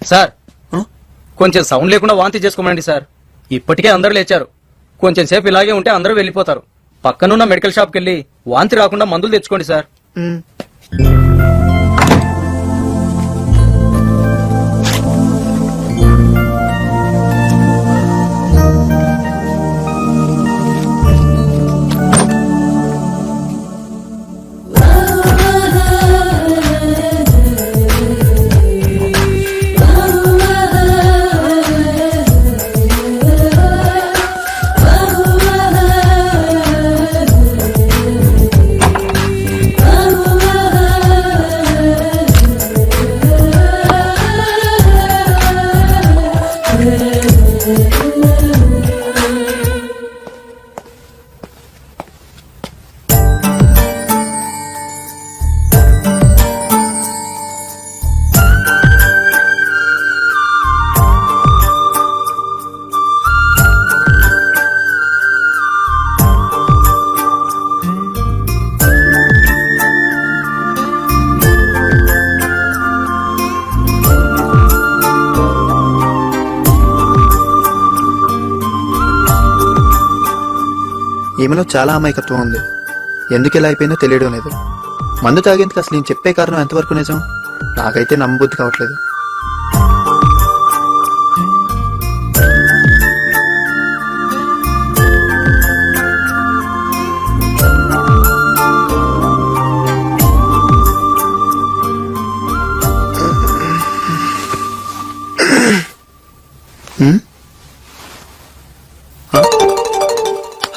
Speaker 2: సార్ కొంచెం సౌండ్ లేకుండా వాంతి చేసుకోమండి సార్. ఇప్పటికే అందరూ లేచారు. కొంచెం సేపు ఇలాగే ఉంటే అందరూ వెళ్ళిపోతారు. పక్కనున్న మెడికల్ షాప్కి వెళ్ళి వాంతి రాకుండా మందులు తెచ్చుకోండి సార్.
Speaker 1: ఈమెలో చాలా అమాయకత్వం ఉంది. ఎందుకు ఇలా అయిపోయిందో తెలియడం లేదు. మందు తాగేందుకు అసలు నేను చెప్పే కారణం ఎంతవరకు నిజం నాకైతే నమ్మబుద్ధి కావట్లేదు.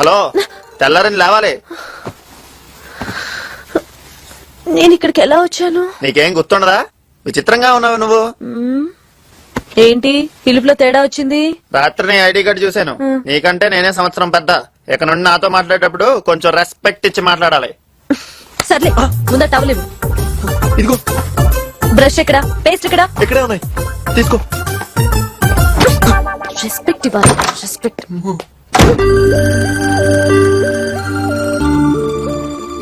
Speaker 1: హలో, తెల్లారని లేవాలి.
Speaker 6: నేను ఇక్కడికి ఎలా వచ్చాను?
Speaker 1: నీకేం గుర్తుండదా? విచిత్రంగా ఉన్నావు నువ్వు.
Speaker 6: ఏంటి పిలుపులో తేడా వచ్చింది?
Speaker 1: రాత్రి నీ ఐడి కార్డు చూశాను. నీకంటే నేనే సంవత్సరం పెద్ద. ఇక నుండి నాతో మాట్లాడేటప్పుడు కొంచెం రెస్పెక్ట్ ఇచ్చి మాట్లాడాలి.
Speaker 6: సర్లే, ముందా టవల్ ఇవ్వు.
Speaker 1: ఇదిగో.
Speaker 6: బ్రష్ ఎక్కడా? పేస్ట్ ఎక్కడా?
Speaker 1: ఇక్కడే ఉన్నాయి, తీసుకో.
Speaker 6: రెస్పెక్ట్ ఇవ్వాలి, రెస్పెక్ట్.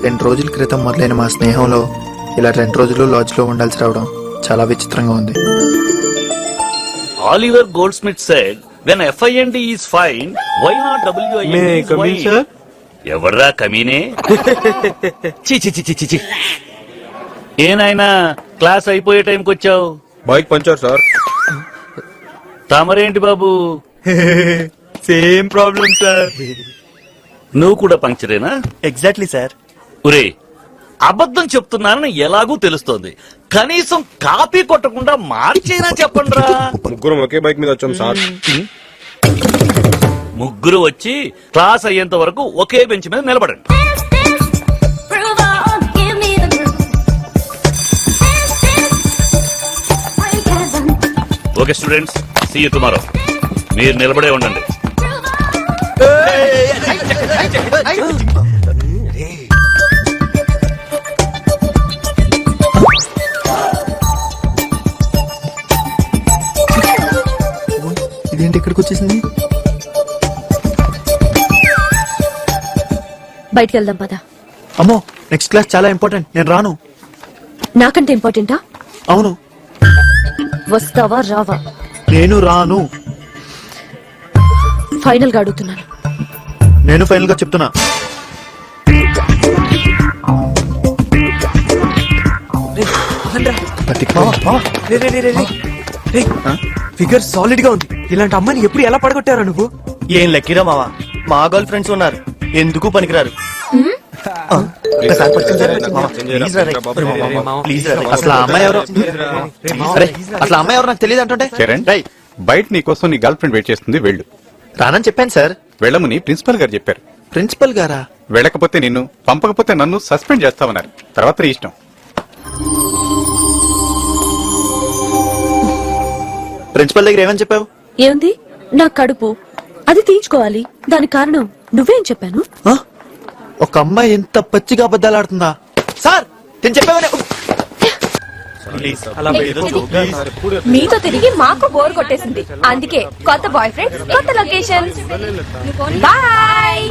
Speaker 1: 2 రోజుల క్రితం మొదలైన మా స్నేహంలో ఇలా 2 రోజులు లాడ్జ్ లో ఉండాల్సి రావడం చాలా విచిత్రంగా ఉంది.
Speaker 12: Oliver Goldsmith said, when FIND is fine, why not WIND is fine? ఎవర్రా కమీనే? చి ఏనాయనా క్లాస్ అయిపోయే టైంకి వచ్చావు?
Speaker 3: Bike puncture sir.
Speaker 12: తమరేంటి బాబు?
Speaker 8: Same problem sir.
Speaker 12: నువ్వు కూడా పంక్చరేనా?
Speaker 8: Exactly sir.
Speaker 12: ఒరే, అబద్ధం చెప్తున్నానని ఎలాగూ తెలుస్తోంది. కనీసం కాపీ కొట్టకుండా మార్చేనా చెప్పండిరా.
Speaker 9: ముగ్గురం ఒకే బైక్ మీద వచ్చాం సార్.
Speaker 12: ముగ్గురు వచ్చి క్లాస్ అయ్యేంత వరకు ఒకే బెంచ్ మీద నిలబడండి. Okay students, see you tomorrow. మీరు నిలబడే ఉండండి.
Speaker 1: ఇదేంటి ఇక్కడికి వచ్చేసింది?
Speaker 6: బయటికి వెళ్దాం పద.
Speaker 1: అమ్మో, నెక్స్ట్ క్లాస్ చాలా ఇంపార్టెంట్, నేను రాను.
Speaker 6: నాకంటే ఇంపార్టెంటా?
Speaker 1: అవును,
Speaker 6: వస్తావా రావా?
Speaker 1: నేను రాను.
Speaker 6: ఫైనల్ గా అడుగుతున్నాను.
Speaker 1: నేను ఫైనల్ గా చెప్తున్నా.
Speaker 4: ఫిగర్ సాలిడ్ గా ఉంది. ఇలాంటి అమ్మాయిని ఎప్పుడు ఎలా పడగొట్టారా నువ్వు?
Speaker 8: ఏం లక్కీరా మావా, మా గర్ల్ ఫ్రెండ్స్ ఉన్నారు, ఎందుకు పనికిరారు.
Speaker 1: అసలు ఆ అమ్మాయి ఎవరో అసలు ఆ అమ్మాయి ఎవరో నాకు తెలియదు అంటుంటే.
Speaker 13: చరణ్, బయట నీ కోసం నీ గర్ల్ ఫ్రెండ్ వెయిట్ చేస్తుంది, వెళ్ళు.
Speaker 1: రానని చెప్పాను సార్.
Speaker 13: వెళ్ళమని ప్రిన్సిపల్ గారు చెప్పారు.
Speaker 1: ప్రిన్సిపల్ గారా?
Speaker 13: వెళ్ళకపోతే నిన్ను, పంపకపోతే నన్ను సస్పెండ్ చేస్తామన్నారు. తర్వాత నీ ఇష్టం.
Speaker 1: ప్రిన్సిపల్ దగ్గర ఏమని చెప్పావు?
Speaker 6: ఏముంది, నా కడుపు అది తీయించుకోవాలి, దానికి కారణం నువ్వేం చెప్పాను.
Speaker 1: ఆ? ఒక అమ్మాయి ఎంత పచ్చిగా అబద్ధాలు ఆడుతుందా సార్? నేను చెప్పావనే.
Speaker 5: మీతో తిరిగి మాకు బోర్ కొట్టేసింది, అందుకే కొత్త బాయ్ ఫ్రెండ్, కొత్త లొకేషన్. బాయ్.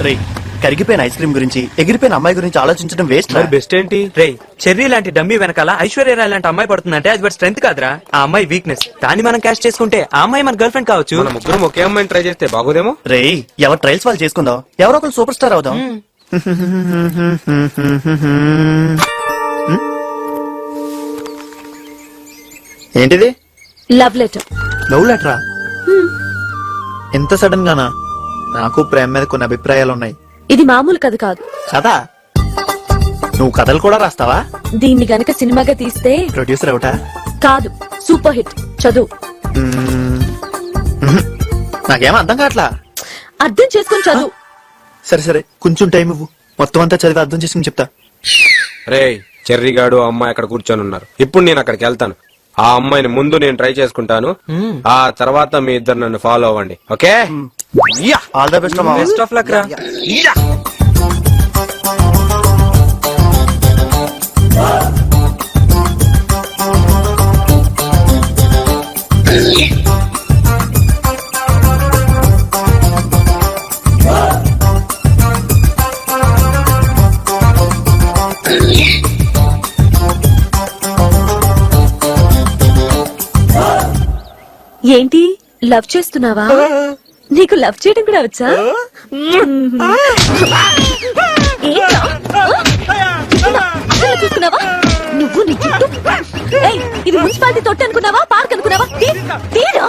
Speaker 8: రే, కరిగిపోయిన ఐస్ క్రీమ్ గురించి, ఎగిరిపోయిన అమ్మాయి గురించి ఆలోచించడం వేస్ట్.
Speaker 4: బెస్ట్ ఏంటి రే? చెర్రీ లాంటి డమ్మీ వెనకాల ఐశ్వర్యరాయ్ లాంటి అమ్మాయి పడుతుందంటే అది స్ట్రెంత్ కాదురా, ఆ అమ్మాయి వీక్నెస్. దాన్ని మనం క్యాష్ చేసుకుంటే ఆ అమ్మాయి మన గర్ల్ ఫ్రెండ్ కావచ్చు. మన ముగ్గురం ఒకే అమ్మాయిని ట్రై చేస్తే బాగోదేమో.
Speaker 8: రే, ఎవరు ట్రయల్స్ వాళ్ళు చేసుకుందాం, ఎవరో ఒకరు సూపర్ స్టార్ అవుదాం.
Speaker 1: ఏంటిది?
Speaker 6: Love letter.
Speaker 1: లవ్ లెటరా? ఎంత సడన్ గానా? నాకు ప్రేమ మీద కొన్ని అభిప్రాయాలు ఉన్నాయి.
Speaker 6: ఇది మామూలు కథ కాదు.
Speaker 1: కదా? నువ్వు కథలు కూడా రాస్తావా?
Speaker 6: దీన్ని గనక సినిమాగా తీస్తే
Speaker 1: ప్రొడ్యూసర్ అవుటా?
Speaker 6: కాదు, సూపర్ హిట్. చదువు.
Speaker 1: నాకేం అర్థం కావట్లా.
Speaker 6: అర్థం చేసుకొని చదువు.
Speaker 1: సరే సరే, కొంచెం టైం ఇవ్వు, మొత్తం అంతా చదివి అర్థం చేసుకుని చెప్తా.
Speaker 14: రే, చెర్రిగాడు అమ్మాయి అక్కడ కూర్చొని ఉన్నారు. ఇప్పుడు నేను అక్కడికి వెళ్తాను. ఆ అమ్మాయిని ముందు నేను ట్రై చేసుకుంటాను, ఆ తర్వాత మీ ఇద్దరు నన్ను ఫాలో అవ్వండి. Okay?
Speaker 8: All the best.
Speaker 4: Best of luck రా.
Speaker 6: ఏంటి, లవ్ చేస్తున్నావా? నీకు లవ్ చేయడం కూడా వచ్చా? ఏంట్రా? అసలు చూసుకున్నావా నువ్వు? నీ చుట్టూ ఏయ్, ఇది మున్సిపాలిటీ తొట్టి అనుకున్నావా, పార్క్ అనుకున్నావా? తీరా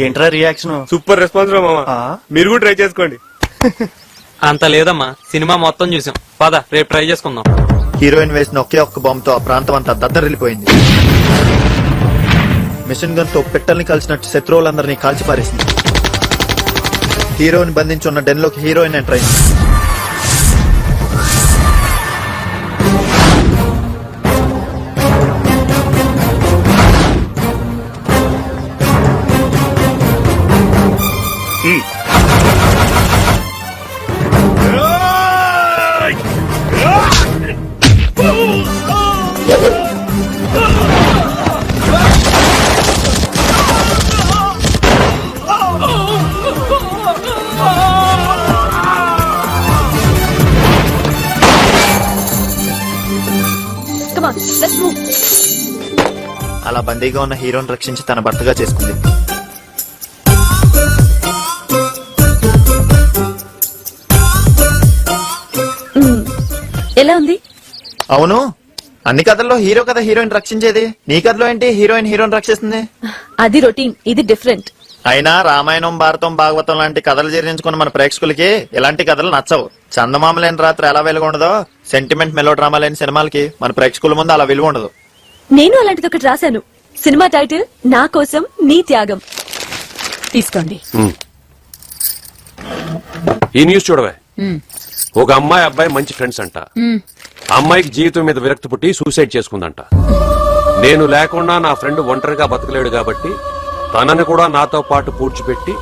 Speaker 8: ఏంట్రా రియాక్షన్?
Speaker 14: సూపర్ రెస్పాన్స్ రా మామ, మీరు కూడా ట్రై చేసుకోండి.
Speaker 4: అంత లేదమ్మా, సినిమా మొత్తం చూసాం. పద, రేపు ట్రై చేసుకుందాం.
Speaker 1: హీరోయిన్ వేసిన ఒకే ఒక్క బాంబుతో ఆ ప్రాంతం అంతా దద్దరిల్లిపోయింది. మిషన్ గన్ తో పిట్టల్ని కలిసినట్టు శత్రువులందరినీ కాల్చిపారేసింది. హీరోయిన్ బంధించున్న డెన్ లోకి హీరోయిన్ ఎంటర్ అయింది. అలా బందీగా ఉన్న హీరోని రక్షించి తన భర్తగా చేసుకుంది.
Speaker 6: ఎలా ఉంది?
Speaker 1: అవును, అన్ని కథల్లో హీరో కథ హీరోయిన్ రక్షించేది, నీ కథలో ఏంటి హీరోయిన్ హీరోని రక్షిస్తుంది?
Speaker 6: అది రొటీన్, ఇది డిఫరెంట్.
Speaker 1: అయినా రామాయణం, భారతం, భాగవతం లాంటి కథలు జీర్ణించుకున్న మన ప్రేక్షకులకి ఇలాంటి కథలు నచ్చవు. చందమామ లేని రాత్రి ఎలా వెలుగు ఉండదో, సెంటిమెంట్ మెలో డ్రామా లేని సినిమాలకి మన ప్రేక్షకుల ముందు అలా విలువ ఉండదు.
Speaker 6: నేను అలాంటిది ఒకటి రాశాను. సినిమా టైటిల్ నా కోసం నీ త్యాగం. తీసుకోండి.
Speaker 7: ఈ న్యూస్ చూడవే. ఒక అమ్మాయి అబ్బాయి మంచి ఫ్రెండ్స్ అంట. అమ్మాయికి జీవితం మీద విరక్తి పుట్టి సూసైడ్ చేసుకుందంట. నేను లేకుండా నా ఫ్రెండ్ ఒంటరిగా బతకలేడు కాబట్టి తనని కూడా నాతో పాటు పూడ్చిపెట్టి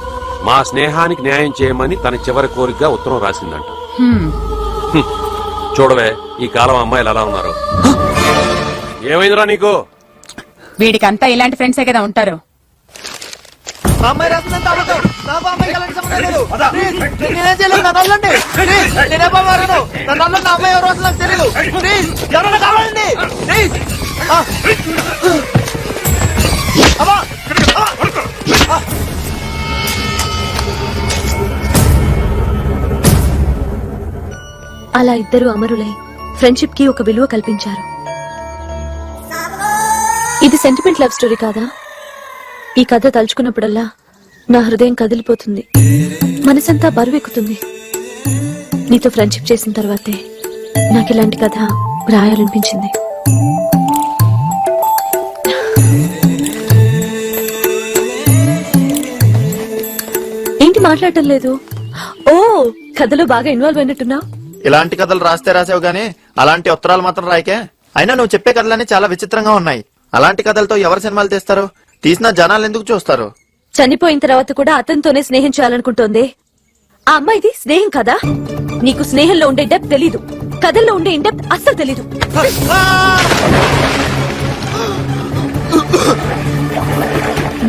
Speaker 7: మా స్నేహానికి న్యాయం చేయమని తన చివరి కోరికగా ఉత్తరం రాసిందంట. చూడవే, ఈ కాలం అమ్మాయిలు ఎలా ఉన్నారు. ఏమైందిరా నీకు?
Speaker 5: వీడికంతా ఇలాంటి ఫ్రెండ్సే కదా ఉంటారు.
Speaker 1: మా అమ్మాయి రాసిందంతా అబద్ధం. నాకు ఆ అమ్మాయికి ఎలాంటి సంబంధం లేదు. ప్లీజ్, నేనేం చేయలేదు, నన్ను వదలండి. ప్లీజ్, నేనే బాబాను. నన్ను వదలండి, ఆ అమ్మాయి ఎవరో అసలు నాకు తెలియదు. ప్లీజ్, ఎవరైనా కావాలండి. ప్లీజ్. అమ్మా!
Speaker 6: అలా ఇద్దరు అమరులై ఫ్రెండ్షిప్ కి ఒక విలువ కల్పించారు. ఇది సెంటిమెంట్ లవ్ స్టోరీ కాదా? ఈ కథ తలుచుకున్నప్పుడల్లా నా హృదయం కదిలిపోతుంది, మనసంతా బరువెక్కుతుంది. నీతో ఫ్రెండ్షిప్ చేసిన తర్వాతే నాకు ఇలాంటి కథ రాయాలనిపించింది. ఏంటి మాట్లాడటం లేదు? ఓ, కథలో బాగా ఇన్వాల్వ్ అయినట్టున్నా.
Speaker 1: ఇలాంటి కథలు రాస్తే రాసావు గానీ అలాంటి ఉత్తరాలు మాత్రం రాయకే. అయినా నువ్వు చెప్పే కథలన్నీ చాలా విచిత్రంగా ఉన్నాయి. అలాంటి కథలతో ఎవరు సినిమాలు తీస్తారు? తీసిన జనాలు ఎందుకు చూస్తారు?
Speaker 6: చనిపోయిన తర్వాత కూడా అతనితోనే స్నేహం చేయాలనుకుంటోంది. ఆ అమ్మాయిది స్నేహం కదా. నీకు స్నేహంలో ఉండే డెప్త్ తెలీదు, కథల్లో ఉండే ఇండెప్త్ అస్సలు తెలీదు.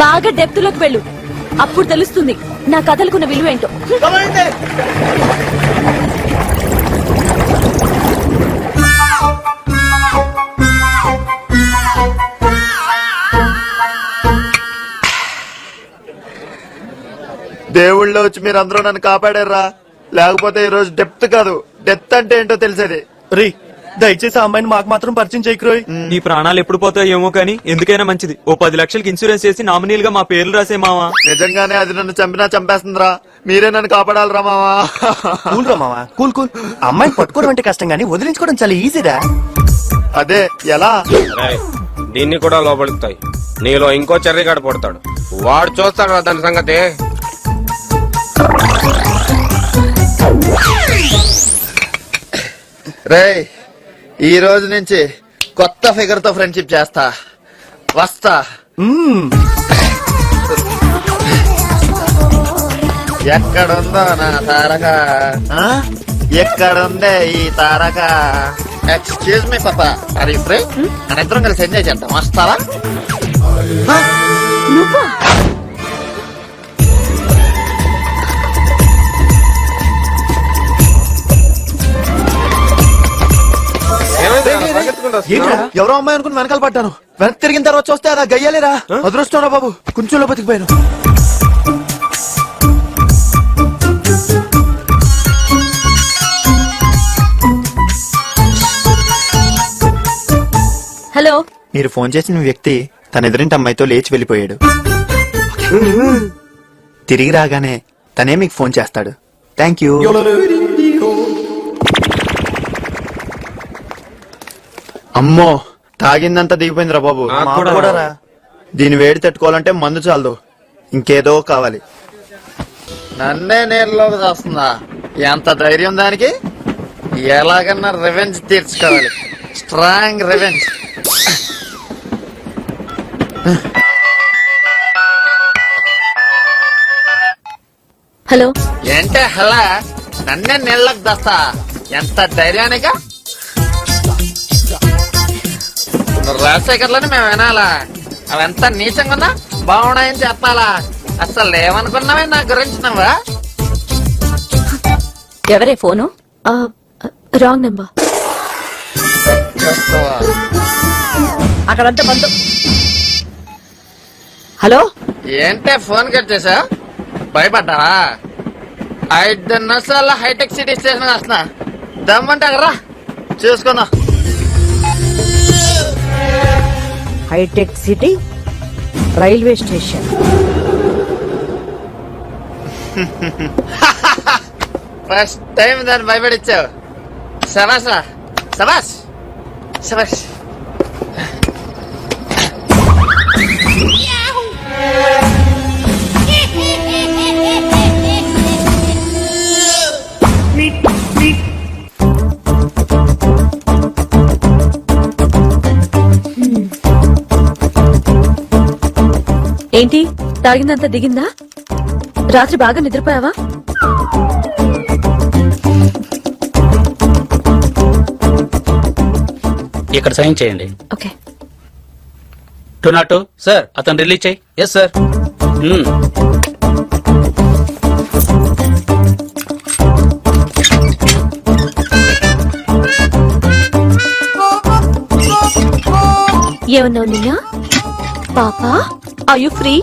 Speaker 6: బాగా డెప్త్ లోకి వెళ్ళు, అప్పుడు తెలుస్తుంది నా కథలకున్న విలువ ఏంటో.
Speaker 1: దేవుళ్ళో వచ్చి మీరందరూ నన్ను కాపాడారా, లేకపోతే ఈ రోజు డెప్త్ కాదు డెత్ అంటే ఏంటో తెలిసేది.
Speaker 8: రీ, దయచేసి ఆ అమ్మాయిని మాకు మాత్రం పరిచయం చేయకురోయ్.
Speaker 4: నీ ప్రాణాలు ఎప్పుడు పోతాయో ఏమో కానీ ఎందుకైనా మంచిది ఓ 10 లక్షలకి ఇన్సూరెన్స్ చేసి నామినీల్ గా మా పేర్లు రాసే మావా.
Speaker 1: నిజంగానే అది నన్ను చంపినా చంపేస్తుందిరా. మీరే నన్ను కాపాడాలరా మావా.
Speaker 8: కూల్ రా మావా, కూల్ కూల్. అమ్మాయిని పట్టుకోవడం అంటే కష్టం గానీ వదిలించుకోవడం చాలా ఈజీరా.
Speaker 1: అదే ఎలా?
Speaker 14: దీన్ని కూడా లోపలుతాయి. నీలో ఇంకో చెర్రిగాడు పడతాడు, వాడు చూస్తాడు దాని సంగతి.
Speaker 1: రేయ్, ఈ రోజు నుంచి కొత్త ఫిగర్ తో ఫ్రెండ్షిప్ చేస్తా. వస్తా. ఎక్కడుందో నా తారక? ఎక్కడుందే ఈ తారక? ఎక్స్క్యూజ్ మీ పాపా, ఆర్ యు ఫ్రీ? మన ఇద్దరం కలిసి ఎంజాయ్ చేద్దాం, వస్తావా? ఎవరో అమ్మాయి అనుకుని వెనకాల పడ్డాను. వెనక్కి తిరిగిన తర్వాత చూస్తే అదా గయ్యాలేరా. అదృష్టం రా బాబు, కొంచెంలో బతికిపోయాను.
Speaker 6: హలో,
Speaker 1: మీరు ఫోన్ చేసిన వ్యక్తి తన ఎదురింటి అమ్మాయితో లేచి వెళ్ళిపోయాడు. తిరిగి రాగానే తనే మీకు ఫోన్ చేస్తాడు. Thank you. అమ్మో, తాగిందంతా దిగిపోయిందిరా బాబు. దీని వేడి తట్టుకోవాలంటే మందు చాలదు, ఇంకేదో కావాలి. నన్నే నేరులోకి వస్తుందా? ఎంత ధైర్యం దానికి! ఎలాగన్నా రివెంజ్ తీర్చుకోవాలి, స్ట్రాంగ్ రివెంజ్.
Speaker 6: హలో.
Speaker 1: ఏంటే హలా, నన్నే నీళ్ళకి దస్తా? ఎంత ధైర్యానిగా? రాజశేఖర్లని మేము వినాలా? అవంతా నీచంగా ఉన్నా బాగున్నాయని చెప్పాలా? అసలు ఏమనుకున్నావే నా గురించి నువ్వా?
Speaker 6: ఎవరే ఫోను? Wrong number.
Speaker 10: అక్కడంతా బంధు. హలో,
Speaker 1: ఏంటే ఫోన్ కట్ చేసా? భయపడ్డావా? 5 నిమిషాల్లో హైటెక్ సిటీ స్టేషన్ వస్తున్నా. దమ్మంటే అక్కడరా చూసుకున్నా.
Speaker 10: హైటెక్ City railway station.
Speaker 1: First time దాన్ని భయపడిచ్చావు. శబాష్ రా, శబాష్ శబాష్.
Speaker 6: ఏంటి, తాగిందంతా దిగిందా? రాత్రి బాగా నిద్రపోయావా?
Speaker 12: ఇక్కడ సైన్ చేయండి.
Speaker 6: ఓకే.
Speaker 12: టొనాటో
Speaker 2: సార్
Speaker 12: అతను రిలీజ్ చేయి.
Speaker 2: Yes sir.
Speaker 6: ఏమన్నావు నిన్న? పాపా ఆర్ యు ఫ్రీ,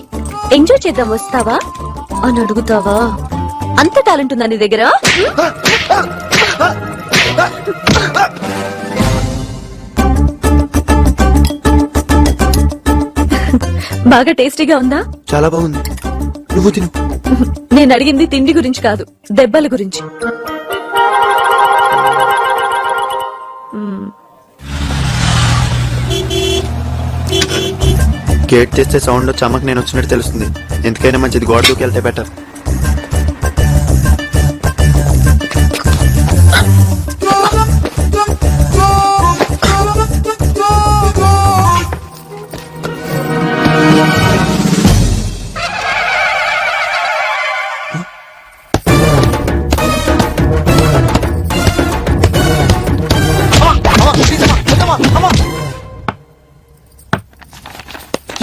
Speaker 6: ఎంజాయ్ చేద్దాం వస్తావా అని అడుగుతావా? అంత టాలెంట్ ఉందా నీ దగ్గర? బాగా టేస్టీగా ఉందా?
Speaker 1: చాలా బాగుంది, నువ్వు తిను.
Speaker 6: నేను అడిగింది తిండి గురించి కాదు, దెబ్బల గురించి.
Speaker 1: గేట్ చేస్తే సౌండ్ లో చమక్ నేను వచ్చినట్టు తెలుస్తుంది. ఎందుకైనా మంచిది గోడ దూకి వెళ్తే బెటర్.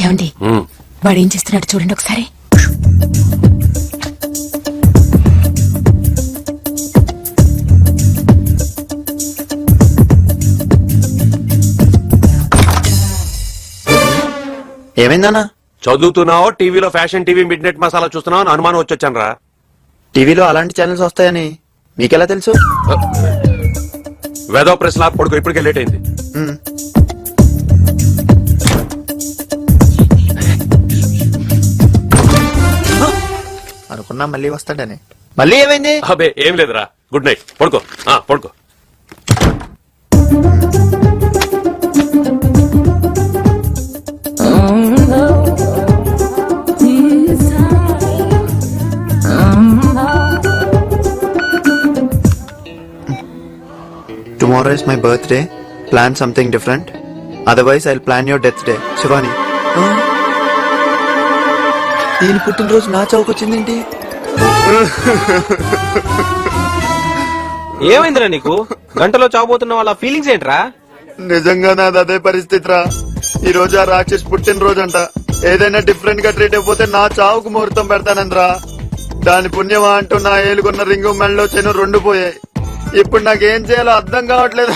Speaker 5: ఏమండి వాడు ఏం చేస్తున్నాడు చూడండి ఒకసారి.
Speaker 1: ఏమైందన్నా?
Speaker 7: చదువుతున్నావో టీవీలో fashion TV mid night masala చూస్తున్నావు అని అనుమానం వచ్చొచ్చాను రా.
Speaker 1: టీవీలో అలాంటి ఛానల్స్ వస్తాయని మీకెలా తెలుసు?
Speaker 7: వేదో ప్రెస్ లాక్ పడుకో, ఇప్పటికే లేట్ అయింది.
Speaker 1: అనుకున్నా మళ్ళీ వస్తాడని. మళ్ళీ ఏమైంది?
Speaker 7: అబే ఏం లేదురా, గుడ్ నైట్, పడుకో. పడుకో.
Speaker 1: Tomorrow is my birthday. Plan something different. Otherwise, I'll plan your death day. Shivani. దీని పుట్టినరోజు నా చౌకొచ్చిందేంటి?
Speaker 14: ఏమైందిరా నీకు? గంటలో చావబోతున్న వాళ్ళ ఫీలింగ్స్ ఏంట్రా?
Speaker 1: నిజంగా నాది అదే పరిస్థితి రా. ఈ రోజు ఆ రాక్షస్ పుట్టినరోజు అంట. ఏదైనా డిఫరెంట్ గా ట్రీట్ అయిపోతే నా చావుకు ముహూర్తం పెడతానంద్రా. దాని పుణ్యమా అంటూ నా ఏలుకున్న రింగు మెళ్ళలో చెను రెండు పోయాయి. ఇప్పుడు నాకేం చేయాలో అర్థం కావట్లేదు.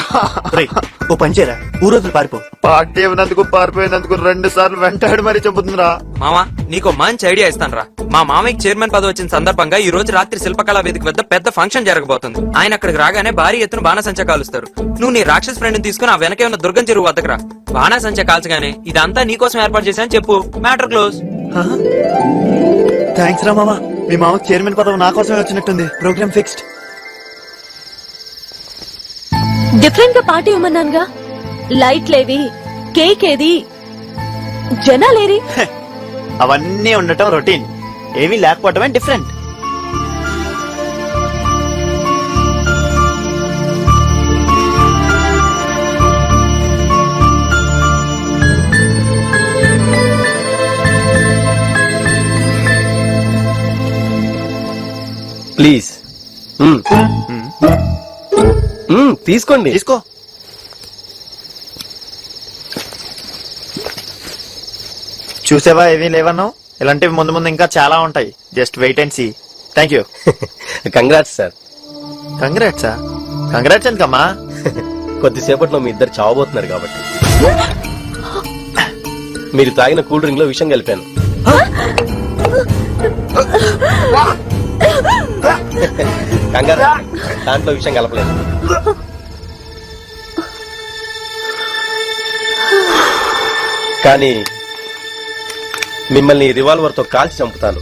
Speaker 8: ఓ పంచేరా, ఊరోజులు పారిపో.
Speaker 1: పార్టీ ఇవ్వనందుకు పారిపోయినందుకు 2 సార్లు వెంటాడు మరి చెబుతుందిరా.
Speaker 4: మామా నీకు మంచి ఐడియా ఇస్తాను రా. మా మామయ్యకి చైర్మన్ పదవి వచ్చిన సందర్భంగా ఈ రోజు రాత్రి శిల్పకళా వేదిక వద్ద పెద్ద ఫంక్షన్ జరగబోతుంది. ఆయన అక్కడికి రాగానే భారీ ఎత్తున బాణసంచ కాలుస్తారు. నువ్వు నీ రాక్షస్ ఫ్రెండ్ తీసుకుని ఆ వెనకే ఉన్న దుర్గం చెరువు వద్దకు రా. బాణసంచ కాల్చగానే ఇదంతా నీకోసం ఏర్పాటు చేశాను చెప్పు. Matter close.
Speaker 1: థ్యాంక్స్ రా మామా. మీ మామకి చైర్మన్ పదవి నా కోసమే వచ్చినట్టుంది. Program fixed.
Speaker 6: డిఫరెంట్ గా పార్టీ ఇవ్వమన్నానుగా. లైట్లేవి, కేక్ ఏది, జనాలేరి?
Speaker 1: అవన్నీ ఉండటం రొటీన్, ఏమీ లేకపోవటమే డిఫరెంట్.
Speaker 14: ప్లీజ్ తీసుకోండి.
Speaker 1: తీసుకో. చూసావా, ఏమీ లేవన్నావు. ఇలాంటివి ముందు ముందు ఇంకా చాలా ఉంటాయి. Just wait and see. Thank you.
Speaker 14: Congrats sir.
Speaker 1: కంగ్రాట్సా? కంగ్రాట్స్ ఎందుకమ్మా?
Speaker 14: కొద్దిసేపట్లో మీ ఇద్దరు చావబోతున్నారు కాబట్టి. మీరు తాగిన కూల్ డ్రింక్ లో విషం కలిపాను. కంగారు, దాంట్లో విషయం కలపలేదు. కానీ మిమ్మల్ని రివాల్వర్ తో కాల్చి చంపుతాను.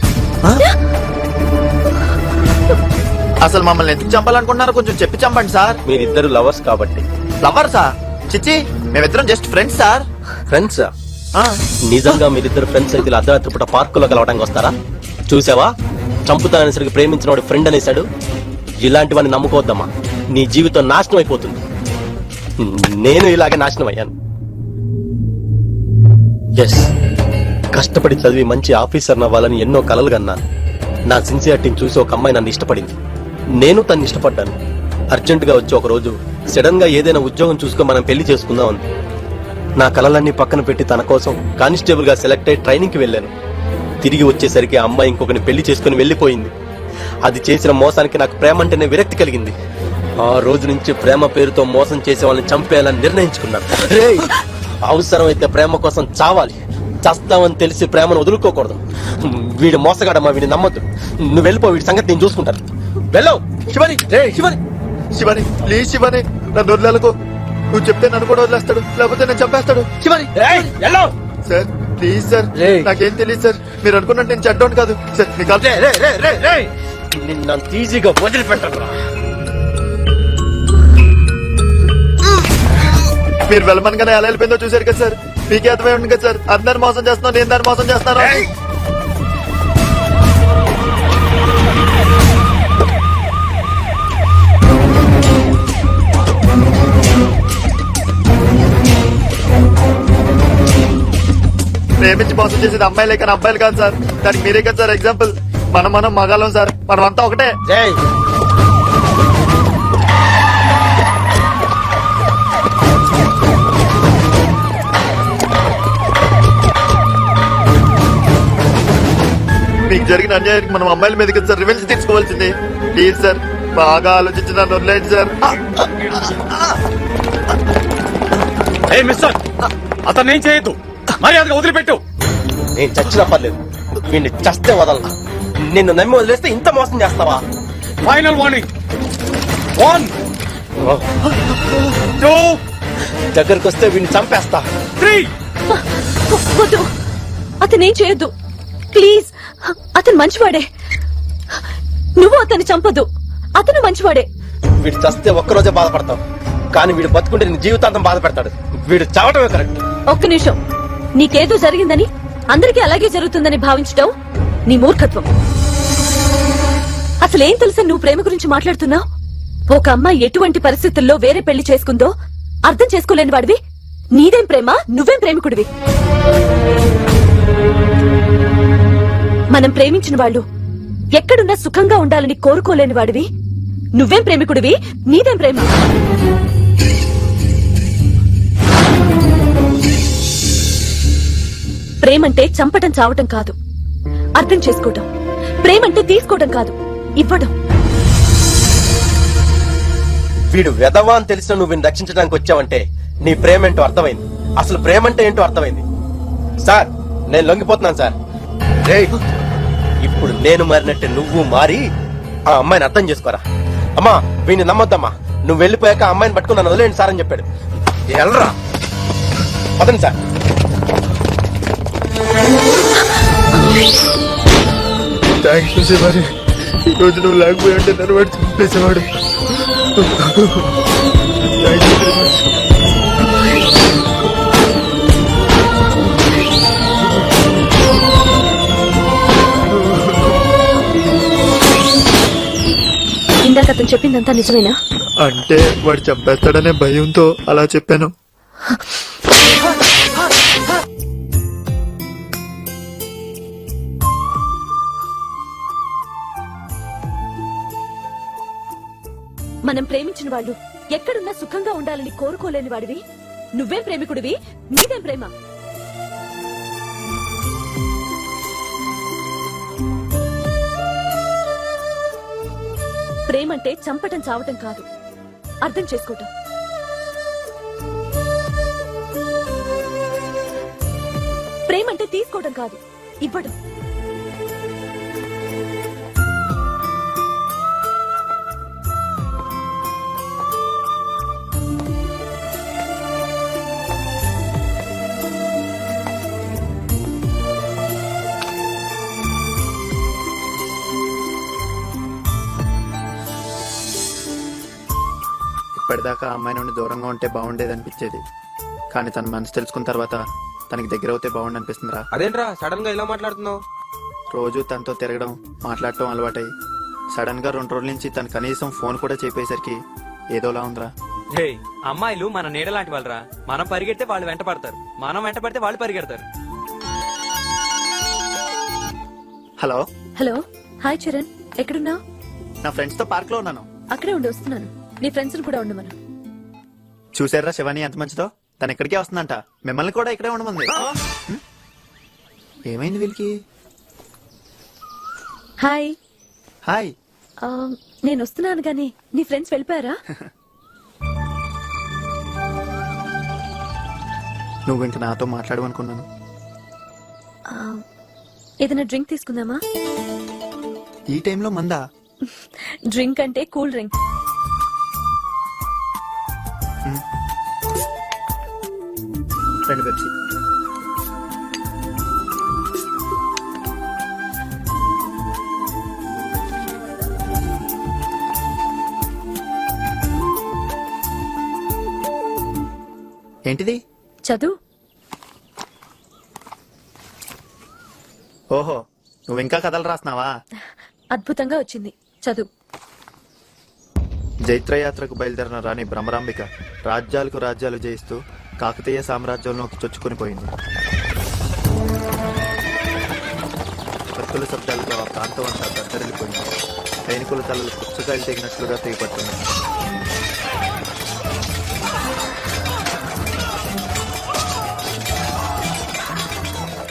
Speaker 1: అసలు మమ్మల్ని ఎందుకు చంపాలనుకుంటున్నారో కొంచెం చెప్పి చంపండి సార్.
Speaker 14: మీరిద్దరు లవర్స్ కాబట్టి.
Speaker 1: లవర్సా? చిచ్చి, మేమిద్దరం జస్ట్ ఫ్రెండ్స్ సార్.
Speaker 14: ఫ్రెండ్సా? నిజంగా మీరిద్దరు ఫ్రెండ్స్ అయితే ఇలా అర్ధరాత్రి పూట పార్కులో కలవడానికి వస్తారా? చూసావా, చంపుతాననేసరికి ప్రేమించిన వాడు ఫ్రెండ్ అనేసాడు. ఇలాంటివన్నీ నమ్ముకోవద్దమ్మా, నీ జీవితం నాశనం అయిపోతుంది. నేను ఇలాగే నాశనం అయ్యాను. ఎస్, కష్టపడి చదివి మంచి ఆఫీసర్ అవ్వాలని ఎన్నో కలలు కన్నాను. నా సిన్సియారిటీని చూసి ఒక అమ్మాయి నన్ను ఇష్టపడింది. నేను తన్ని ఇష్టపడ్డాను. అర్జెంట్ గా వచ్చి ఒక రోజు సడన్ గా ఏదైనా ఉద్యోగం చూసుకో మనం పెళ్లి చేసుకుందాం అంది. నా కలలన్నీ పక్కన పెట్టి తన కోసం కానిస్టేబుల్ గా సెలెక్ట్ అయి ట్రైనింగ్ కి వెళ్ళాను. తిరిగి వచ్చేసరికి ఆ అమ్మాయి ఇంకొకరిని పెళ్లి చేసుకుని వెళ్లిపోయింది. అది చేసిన మోసానికి నాకు ప్రేమ అంటేనే విరక్తి కలిగింది. ఆ రోజు నుంచి ప్రేమ పేరుతో మోసం చేసే వాళ్ళని చంపేయాలని నిర్ణయించుకున్నాను. రేయ్, అవసరమైతే ప్రేమ కోసం చావాలి, చస్తామని తెలిసి ప్రేమను వదులుకోకూడదు. వీడు మోసగాడమ్మా, వీడిని నమ్మద్దు. నువ్వు వెళ్ళిపో, వీడి సంగతి నేను చూసుకుంటాను. వెళ్ళవు శివని, రే శివని.
Speaker 1: శివాని ప్లీజ్ శివాని, నన్ను వదిలేకు. నువ్వు చెప్తే నన్ను కూడా వదిలేస్తాడు, లేకపోతే నేను చంపేస్తాడు.
Speaker 2: శివని
Speaker 14: వెళ్ళవు
Speaker 1: సార్ ప్లీజ్ సార్,
Speaker 2: రేయ్.
Speaker 1: నాకేం తెలియదు సార్. మీరు అనుకున్నట్టు నేను చెడ్డోని కాదు సార్. మీ కాల్
Speaker 14: నిన్నంత ఈజీగా వదిలిపెట్టను.
Speaker 1: మీరు వెళ్ళమనగానే ఎలా వెళ్ళిపోయిందో చూసారు కదా సార్. మీకే అర్థమై ఉంటుంది కదా సార్. అందరు మోసం చేస్తున్నాను, నేను దాన్ని మోసం చేస్తాను. ప్రేమించి మోసం చేసేది అమ్మాయిలే కానీ అబ్బాయిలు కాదు సార్. దానికి మీరే కదా సార్ ఎగ్జాంపుల్. మనం మగాలం సార్, మనం అంతా ఒకటే. మీకు జరిగిన అన్యాయానికి మనం అమ్మాయిల మీద కదా సార్ రివెంజ్ తీసుకోవాల్సింది. ప్లీజ్ సార్, బాగా ఆలోచించి నన్ను వదిలేండి సార్.
Speaker 13: మిస్టర్, అతన్ని ఏం చేయొద్దు, మర్యాదగా వదిలిపెట్టు.
Speaker 14: నేను చచ్చినా పర్లేదు, వీడిని చస్తే వదలను. నిన్ను నమ్మి వదిలేస్తే ఇంత మోసం చేస్తావా?
Speaker 13: Final warning. 1 2
Speaker 14: దగ్గరకు వస్తే వీడిని చంపేస్తా.
Speaker 13: 3.
Speaker 6: వద్దు, అతనేం చేయొద్దు ప్లీజ్. అతను మంచివాడే, నువ్వు అతన్ని చంపొద్దు. అతను మంచివాడే.
Speaker 14: వీడు చస్తే ఒక్కరోజే బాధపడతావు, కానీ వీడు బతుకుంటే నీ జీవితాంతం బాధ పెడతాడు. వీడు చావటమే కరెక్ట్.
Speaker 6: ఒక్క నిమిషం, నీకేదో జరిగిందని అందరికీ అలాగే జరుగుతుందని భావించటం నీ మూర్ఖత్వం. అసలేం తెలుసా నువ్వు ప్రేమ గురించి మాట్లాడుతున్నావు? ఒక అమ్మాయి ఎటువంటి పరిస్థితుల్లో వేరే పెళ్లి చేసుకుందో అర్థం చేసుకోలేని వాడివి. నీదేం ప్రేమ, నువ్వేం ప్రేమికుడివి. మనం ప్రేమించిన వాళ్ళు ఎక్కడున్నా సుఖంగా ఉండాలని కోరుకోలేని వాడివి. నువ్వేం ప్రేమికుడివి, నీదేం ప్రేమ. ప్రేమంటే చంపటం చావటం కాదు, అర్థం చేసుకోవటం. ప్రేమంటే తీసుకోవటం కాదు, ఇవ్వడం.
Speaker 14: వీడు వెధవా అని తెలిసిన నువ్వు వీడిని రక్షించడానికి వచ్చావంటే నీ ప్రేమ ఏంటో అర్థమైంది. అసలు ప్రేమ అంటే ఏంటో అర్థమైంది. సార్, నేను లొంగిపోతున్నాను సార్. రేయ్, ఇప్పుడు నేను మారినట్టే నువ్వు మారి ఆ అమ్మాయిని అర్థం చేసుకోరా. అమ్మా, వీడిని నమ్మొద్దమ్మా. నువ్వు వెళ్ళిపోయాక ఆ అమ్మాయిని పట్టుకుని నన్ను వదిలేండి సార్ అని చెప్పాడు. వెళ్ళరా, పదండి సార్.
Speaker 1: Thank you Shivani. ఈ రోజు నువ్వు లేకపోయి ఉంటే నన్ను వాడు చంపేసేవాడు. Thank you very much.
Speaker 6: ఇందాక అతను చెప్పిందంతా నిజమేనా?
Speaker 1: అంటే వాడు చంపేస్తాడనే భయంతో అలా చెప్పాను.
Speaker 6: మనం ప్రేమించిన వాళ్ళు ఎక్కడున్నా సుఖంగా ఉండాలని కోరుకోలేని వాడివి. నువ్వేం ప్రేమికుడివి, నీదేం ప్రేమ. ప్రేమంటే చంపటం చావటం కాదు, అర్థం చేసుకోవటం. ప్రేమంటే తీసుకోవడం కాదు, ఇవ్వడం.
Speaker 1: ఇప్పటిదాకా ఆ అమ్మాయి నుండి దూరంగా ఉంటే బాగుండేది అనిపించేది. కానీ తన మనసు తెలుసుకున్న తర్వాత తనకి దగ్గర అవుతే బాగుండి అనిపిస్తుందిరా.
Speaker 2: అదేంట్రా సడన్ గా ఇలా మాట్లాడుతున్నావు?
Speaker 1: రోజు తనతో తిరగడం, మాట్లాడటం అలవాటై సడన్ గా 2 రోజుల నుంచి తను కనీసం ఫోన్ కూడా చెప్పేసరికి ఏదోలా ఉందిరా.
Speaker 4: అమ్మాయిలు మన నీడ లాంటి వాళ్ళరా. మనం పరిగెడితే వాళ్ళు వెంట పడతారు, మనం వెంట పడితే వాళ్ళు పరిగెడతారు.
Speaker 1: హలో
Speaker 6: హలో, హాయ్ చరణ్, ఎక్కడున్నావు?
Speaker 1: నా ఫ్రెండ్స్ తో పార్క్ లో ఉన్నాను.
Speaker 6: అక్కడే ఉండి వస్తున్నాను. నీ ఫ్రెండ్స్ కూడా ఉండమను.
Speaker 1: చూసారా శివాని ఎంత మంచిదో. తను ఇక్కడికే వస్తుందంట, మిమ్మల్ని కూడా ఇక్కడే ఉండమంది. హ్మ్? ఏమైంది వీళ్ళకి?
Speaker 6: హాయ్.
Speaker 1: హాయ్.
Speaker 6: నేను వస్తున్నాను గానీ నీ ఫ్రెండ్స్ వెళ్ళిపోయారా?
Speaker 1: నువ్వు ఇంక నాతో మాట్లాడమనుకున్నాను.
Speaker 6: ఏదైనా డ్రింక్ తీసుకుందామా?
Speaker 1: ఈ టైంలో మందా?
Speaker 6: డ్రింక్ అంటే కూల్ డ్రింక్.
Speaker 1: రెండు పెప్సీ. ఏంటిది?
Speaker 6: చదువు.
Speaker 1: ఓహో, నువ్వు ఇంకా కథలు రాస్తున్నావా?
Speaker 6: అద్భుతంగా వచ్చింది, చదువు.
Speaker 1: జైత్రయాత్రకు బయలుదేరిన రాణి భ్రమరాంబిక రాజ్యాలకు రాజ్యాలు జయిస్తూ కాకతీయ సామ్రాజ్యంలోకి చొచ్చుకుని పోయింది. కత్తుల శబ్దాలతో ఆ ప్రాంతం అంతా దద్దరిల్లిపోయింది. సైనికుల తలలు పుచ్చకాయలు తెగినట్లుగా తెగిపడుతున్నాయి.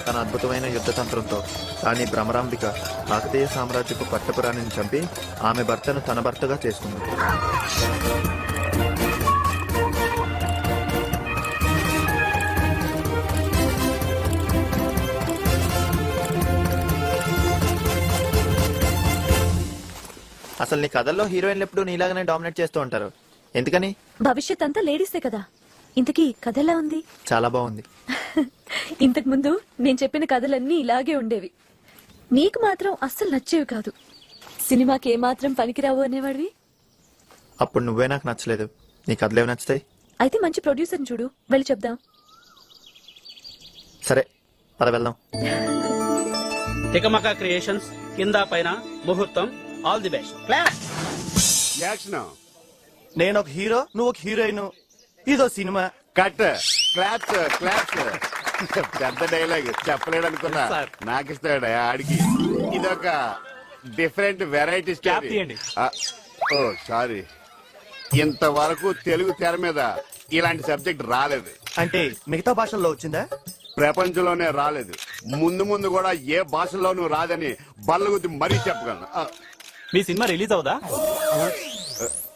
Speaker 1: తన అద్భుతమైన యుద్ధతంత్రంతో రాణి భ్రమరాంబిక కాకతీయ సామ్రాజ్యపు పట్టపురాణిని చంపి ఆమె భర్తను తన భర్తగా చేసుకుంది. అసలు నీ కథల్లో హీరోయిన్లు ఎప్పుడు నీలాగానే డామినేట్ చేస్తూ ఉంటారు, ఎందుకని?
Speaker 6: భవిష్యత్ అంతా లేడీసే కదా. ఇంతకీ కథ ఎలా ఉంది?
Speaker 1: చాలా బాగుంది.
Speaker 6: ఇంతకు ముందు నేను చెప్పిన కథలన్నీ ఇలాగే ఉండేవి. నీకు మాత్రం అస్సలు నచ్చేవి కాదు. సినిమాకి ఏమాత్రం పనికిరావు అనేవాడివి.
Speaker 1: అప్పుడు నువ్వే నాకు నచ్చలేదు, నీ కథలేవి నచ్చుతాయి?
Speaker 6: అయితే మంచి ప్రొడ్యూసర్ని చూడు, వెళ్ళి చెప్దాం.
Speaker 1: సరే పద వెళ్దాం.
Speaker 8: తికమక క్రియేషన్స్, కింద పైన ముహూర్తం, ఆల్ ది బెస్ట్.
Speaker 9: యాక్షన్.
Speaker 8: నేను ఒక హీరో, నువ్వు ఒక హీరోయిన్, ఇదో సినిమా.
Speaker 9: కట్. Claps claps. పెద్ద డైలాగ్ చెప్పలేడు అనుకున్నా, నాకు ఇస్తాడు ఆడికి. ఇదొక డిఫరెంట్ వెరైటీ స్టోరీ. ఓ సారీ, ఇంతవరకు తెలుగు తెర మీద ఇలాంటి సబ్జెక్ట్ రాలేదు.
Speaker 8: అంటే మిగతా భాషల్లో వచ్చిందా?
Speaker 9: ప్రపంచంలోనే రాలేదు. ముందు ముందు కూడా ఏ భాషలోనూ రాదని బల్లగుద్ది మరీ చెప్పగలను.
Speaker 8: మీ సినిమా రిలీజ్ అవుదా?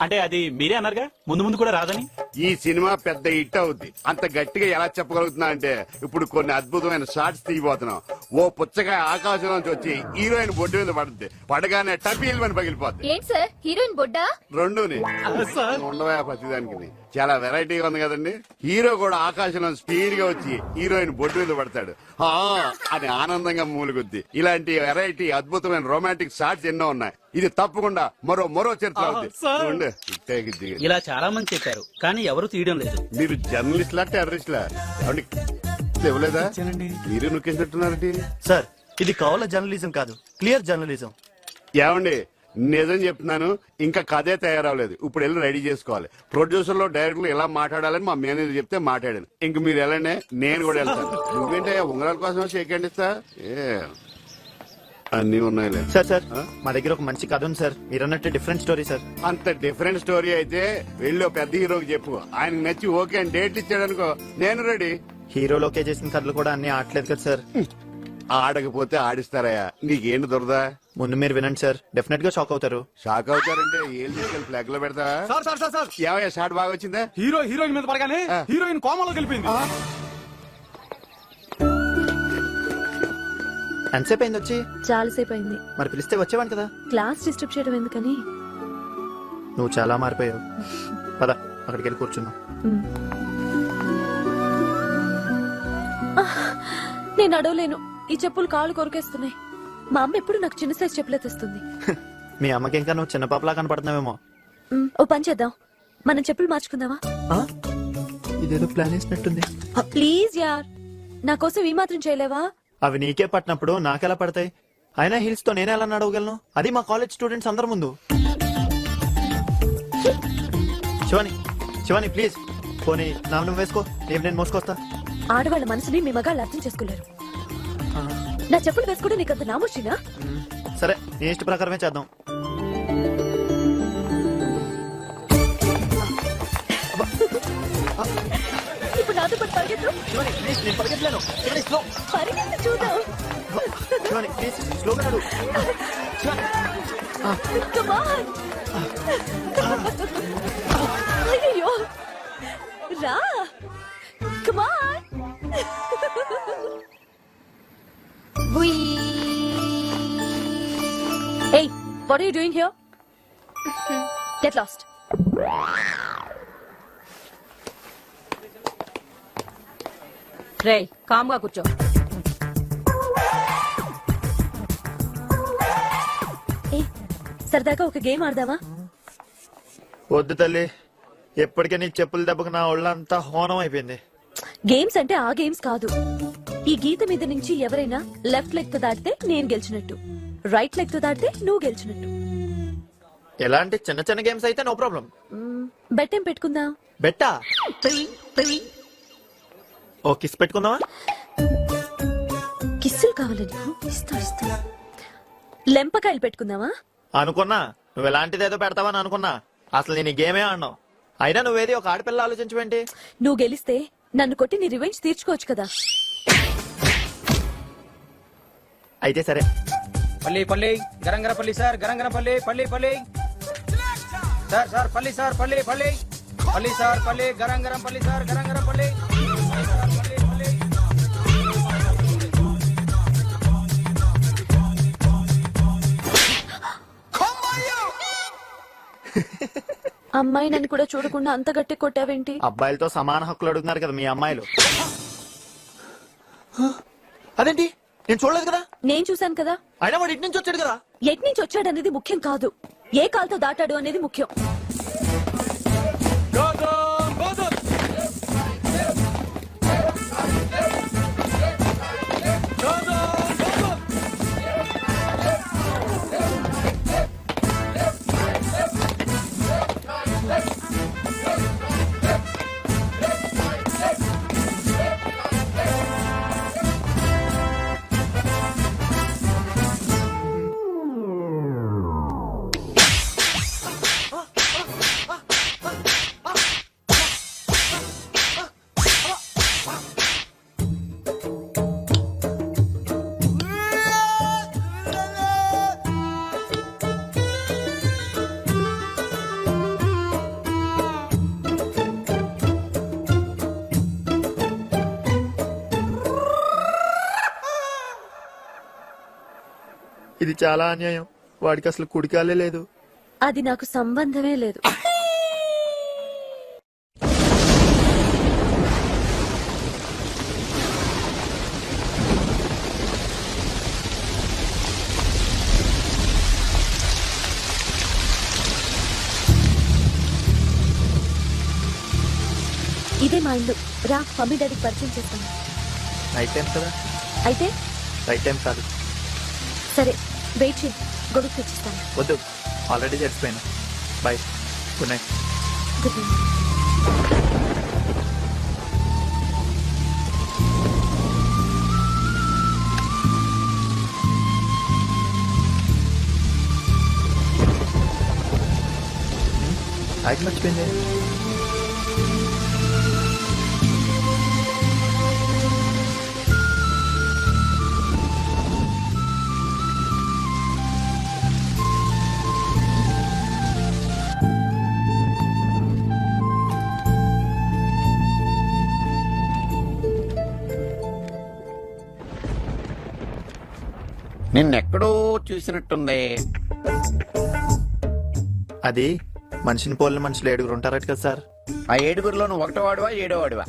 Speaker 8: అంటే అది మీరే అన్నారుగా ముందు ముందు కూడా రాదని.
Speaker 9: ఈ సినిమా పెద్ద హిట్ అవుద్ది. అంత గట్టిగా ఎలా చెప్పగలుగుతున్నా అంటే ఇప్పుడు కొన్ని అద్భుతమైన షార్ట్స్ తీయబోతున్నాం. ఓ పుచ్చకాయ ఆకాశం నుంచి వచ్చి హీరోయిన్ బొడ్డు మీద పడుద్ది. పడగానే టపీల్ అని పగిలిపోద్ది.
Speaker 6: ఏంటి సార్, హీరోయిన్ బొడ్డా?
Speaker 9: రెండుని ఉండవా ప్రతిదానికి. చాలా వెరైటీగా ఉంది కదండి. హీరో కూడా ఆకాశంలో స్పీడ్ గా వచ్చి హీరోయిన్ బొడ్డు మీద పడతాడు అని ఆనందంగా మూలుగుద్ది. ఇలాంటి వెరైటీ అద్భుతమైన రొమాంటిక్ షార్ట్స్ ఎన్నో ఉన్నాయి. ఇది తప్పకుండా మరో చరిత్ర అవుతుంది.
Speaker 8: ఇలా చాలా మంది చెప్పారు కానీ ఎవరు తీయడం లేదు.
Speaker 9: మీరు జర్నలిస్ట్లా టెర్రరిస్ట్లా? ఇవ్వలేదా? మీరు నొక్కేసినట్టున్నారండి.
Speaker 8: సార్ ఇది కావాల జర్నలిజం కాదు, క్లియర్ జర్నలిజం.
Speaker 9: ఏమండి, నిజం చెప్తున్నాను, ఇంకా కథే తయారవలేదు. ఇప్పుడు వెళ్ళి రెడీ చేసుకోవాలి. ప్రొడ్యూసర్ లో డైరెక్టర్ ఎలా మాట్లాడాలని మా మేనేజర్ చెప్తే మాట్లాడాను. ఇంక మీరు వెళ్ళండి, నేను కూడా వెళ్తాను. నువ్వేంటే ఉంగరాల కోసం షేకండి ఇస్తా. అన్ని ఉన్నాయిలే.
Speaker 1: సార్ సార్ మా దగ్గర ఒక మంచి కథ ఉంది సార్, మీరన్నట్టు డిఫరెంట్ స్టోరీ సార్.
Speaker 9: అంత డిఫరెంట్ స్టోరీ అయితే వెళ్ళి ఓ పెద్ద హీరోకి చెప్పు. ఆయన నచ్చి ఓకే అని డేట్లు ఇచ్చాడనుకో, నేను రెడీ.
Speaker 1: హీరోలోకే చేసిన కథలు కూడా అన్ని ఆడలేదు కదా సార్.
Speaker 9: ఆడకపోతే ఆడిస్తారయ్యా, నీకేంటి దొరదా?
Speaker 1: ముందు మీరు వినండి సార్, డెఫినెట్ గా షాక్ అవుతారు.
Speaker 9: షాక్ అవుతారంటే ఏం తీసుకెళ్ళి ఫ్లాగ్ లో పెడతా? ఏమయ్యా షాట్ బాగా వచ్చిందా?
Speaker 13: హీరోయిన్ మీద పడగానే హీరోయిన్ కోమలో గెలిపింది.
Speaker 1: ఎంతసేపు అయింది వచ్చి?
Speaker 6: చాలాసేపు అయింది.
Speaker 1: మరి పిలిస్తే వచ్చేవాడు కదా.
Speaker 6: క్లాస్ డిస్టర్బ్ చేయడం ఎందుకని.
Speaker 1: నువ్వు చాలా మారిపోయావు. పద అక్కడికి వెళ్ళి కూర్చున్నావు.
Speaker 6: నేను అడవలేను, ఈ చెప్పులు కాళ్ళు కొరికేస్తున్నాయి. మా అమ్మ ఎప్పుడు నాకు చిన్న సైజ్ చెప్పులే తెస్తుంది.
Speaker 1: మీ అమ్మకి ఇంకా నువ్వు చిన్న పాపలా కనపడుతున్నావేమో.
Speaker 6: ఓ పని చేద్దాం, మనం చెప్పులు మార్చుకుందామా?
Speaker 1: ఇదేదో ప్లాన్ వేసినట్టుంది.
Speaker 6: ప్లీజ్ యార్, నా కోసం ఈ మాత్రం చేయలేవా?
Speaker 1: అవి నీకే పట్టినప్పుడు నాకెలా పడతాయి? అయినా హిల్స్ తో నేనే ఎలా నడవగలను, అది మా కాలేజ్ స్టూడెంట్స్ అందరి ముందు. శివాని ప్లీజ్, పోనీ నా నువ్వు వేసుకో, నేను మోసుకొస్తా.
Speaker 6: ఆడవాళ్ళ మనసుని మీ మగాళ్ళు అర్థం చేసుకోలేరు. నా చెప్పులు వేసుకోవడం నీకంత నామోషినా?
Speaker 1: సరే, నీ ఇష్ట ప్రకారమే చేద్దాం.
Speaker 6: ఇప్పుడు నా నాతో పాటు పరిగెత్తు.
Speaker 1: నేను పరిగెత్తలేను.
Speaker 6: పరిగెత్తు చూద్దాం.
Speaker 1: శివాని ప్లీజ్ స్లోగా నడు.
Speaker 6: Come on. అయ్యయ్యో. రా. Come on. Hey, what are you doing here? Get lost.
Speaker 10: రేయ్ కామ్గా కూర్చో.
Speaker 6: ఏ సరదాగా ఒక గేమ్ ఆడదామా?
Speaker 1: వద్దు తల్లి, ఎప్పటికే నీ చెప్పుల దెబ్బకు నా ఒళ్ళంతా హోనం అయిపోయింది.
Speaker 6: గేమ్స్ అంటే ఆ గేమ్స్ కాదు. ఈ గీత మీద నుంచి ఎవరైనా లెఫ్ట్ లెగ్ తో దాటితే నేను గెలిచినట్టు, రైట్ లెగ్ తో దాటితే నువ్వు గెలిచినట్టు.
Speaker 1: ఎలాంటి చిన్న చిన్న గేమ్స్ అయితే నో ప్రాబ్లం.
Speaker 6: బెట్ ఏం పెట్టుకుందాం?
Speaker 1: బెట్టా? ఓ కిస్ పెట్టుకుందామా?
Speaker 6: కిస్సులు కావాలి నీకు? ఇస్తా. లెంపకాయలు పెట్టుకుందామా?
Speaker 1: అనుకున్నా నువ్వు ఎలాంటిదేదో పెడతావని అనుకున్నా. అసలు నేను ఈ గేమే ఆడినావు. అయినా నువ్వేది ఒక ఆడపిల్ల ఆలోచించవేంటి?
Speaker 6: నువ్వు గెలిస్తే నన్ను కొట్టి నీ రివెంజ్ తీర్చుకోవచ్చు కదా.
Speaker 1: అయితే సరే.
Speaker 2: పల్లి పల్లి గరంగర పల్లి సార్, గరంగర పల్లి పల్లి పల్లి సార్, సార్ పల్లి సార్, పల్లి పల్లి పల్లి సార్, పల్లి గరంగరం పల్లి సార్, గరంగరం పల్లి.
Speaker 6: అమ్మాయి నన్ను కూడా చూడకుండా అంత గట్టి కొట్టావేంటి?
Speaker 1: అబ్బాయిలతో సమాన హక్కులు అడుగుతున్నారు కదా మీ అమ్మాయిలు. అదేంటి నేను చూడలేదు కదా.
Speaker 6: నేను చూశాను కదా.
Speaker 1: అయినా వాడు ఇటు నుంచి వచ్చాడు కదా.
Speaker 6: ఎట్ నుంచి వచ్చాడనేది ముఖ్యం కాదు, ఏ కాల్తో దాటాడు అనేది ముఖ్యం.
Speaker 1: ఇది చాలా అన్యాయం. వాడికి అసలు కుడికాలే లేదు.
Speaker 6: అది నాకు సంబంధమే లేదు. ఇదే మా ఇల్లు. రా, మమ్మీ డాడీకి పరిచయం చేస్తాను.
Speaker 1: నైట్ టైం కదా.
Speaker 6: అయితే
Speaker 1: రైట్ టైం కాదు.
Speaker 6: సరే, వెయిట్ చేయి, గొడుగు తెచ్చిస్తాను.
Speaker 1: వద్దు, ఆల్రెడీ చచ్చిపోయాను. Bye, good night.
Speaker 6: Good night.
Speaker 1: ఆగి మర్చిపోయింది.
Speaker 11: నిన్నెక్కడో చూసినట్టుంది.
Speaker 1: అది మనిషిని పోలిన మనుషులు 7 ఉంటారట కదా సార్.
Speaker 11: ఆ 7 ఒకటో వాడువా 7వ వాడువా?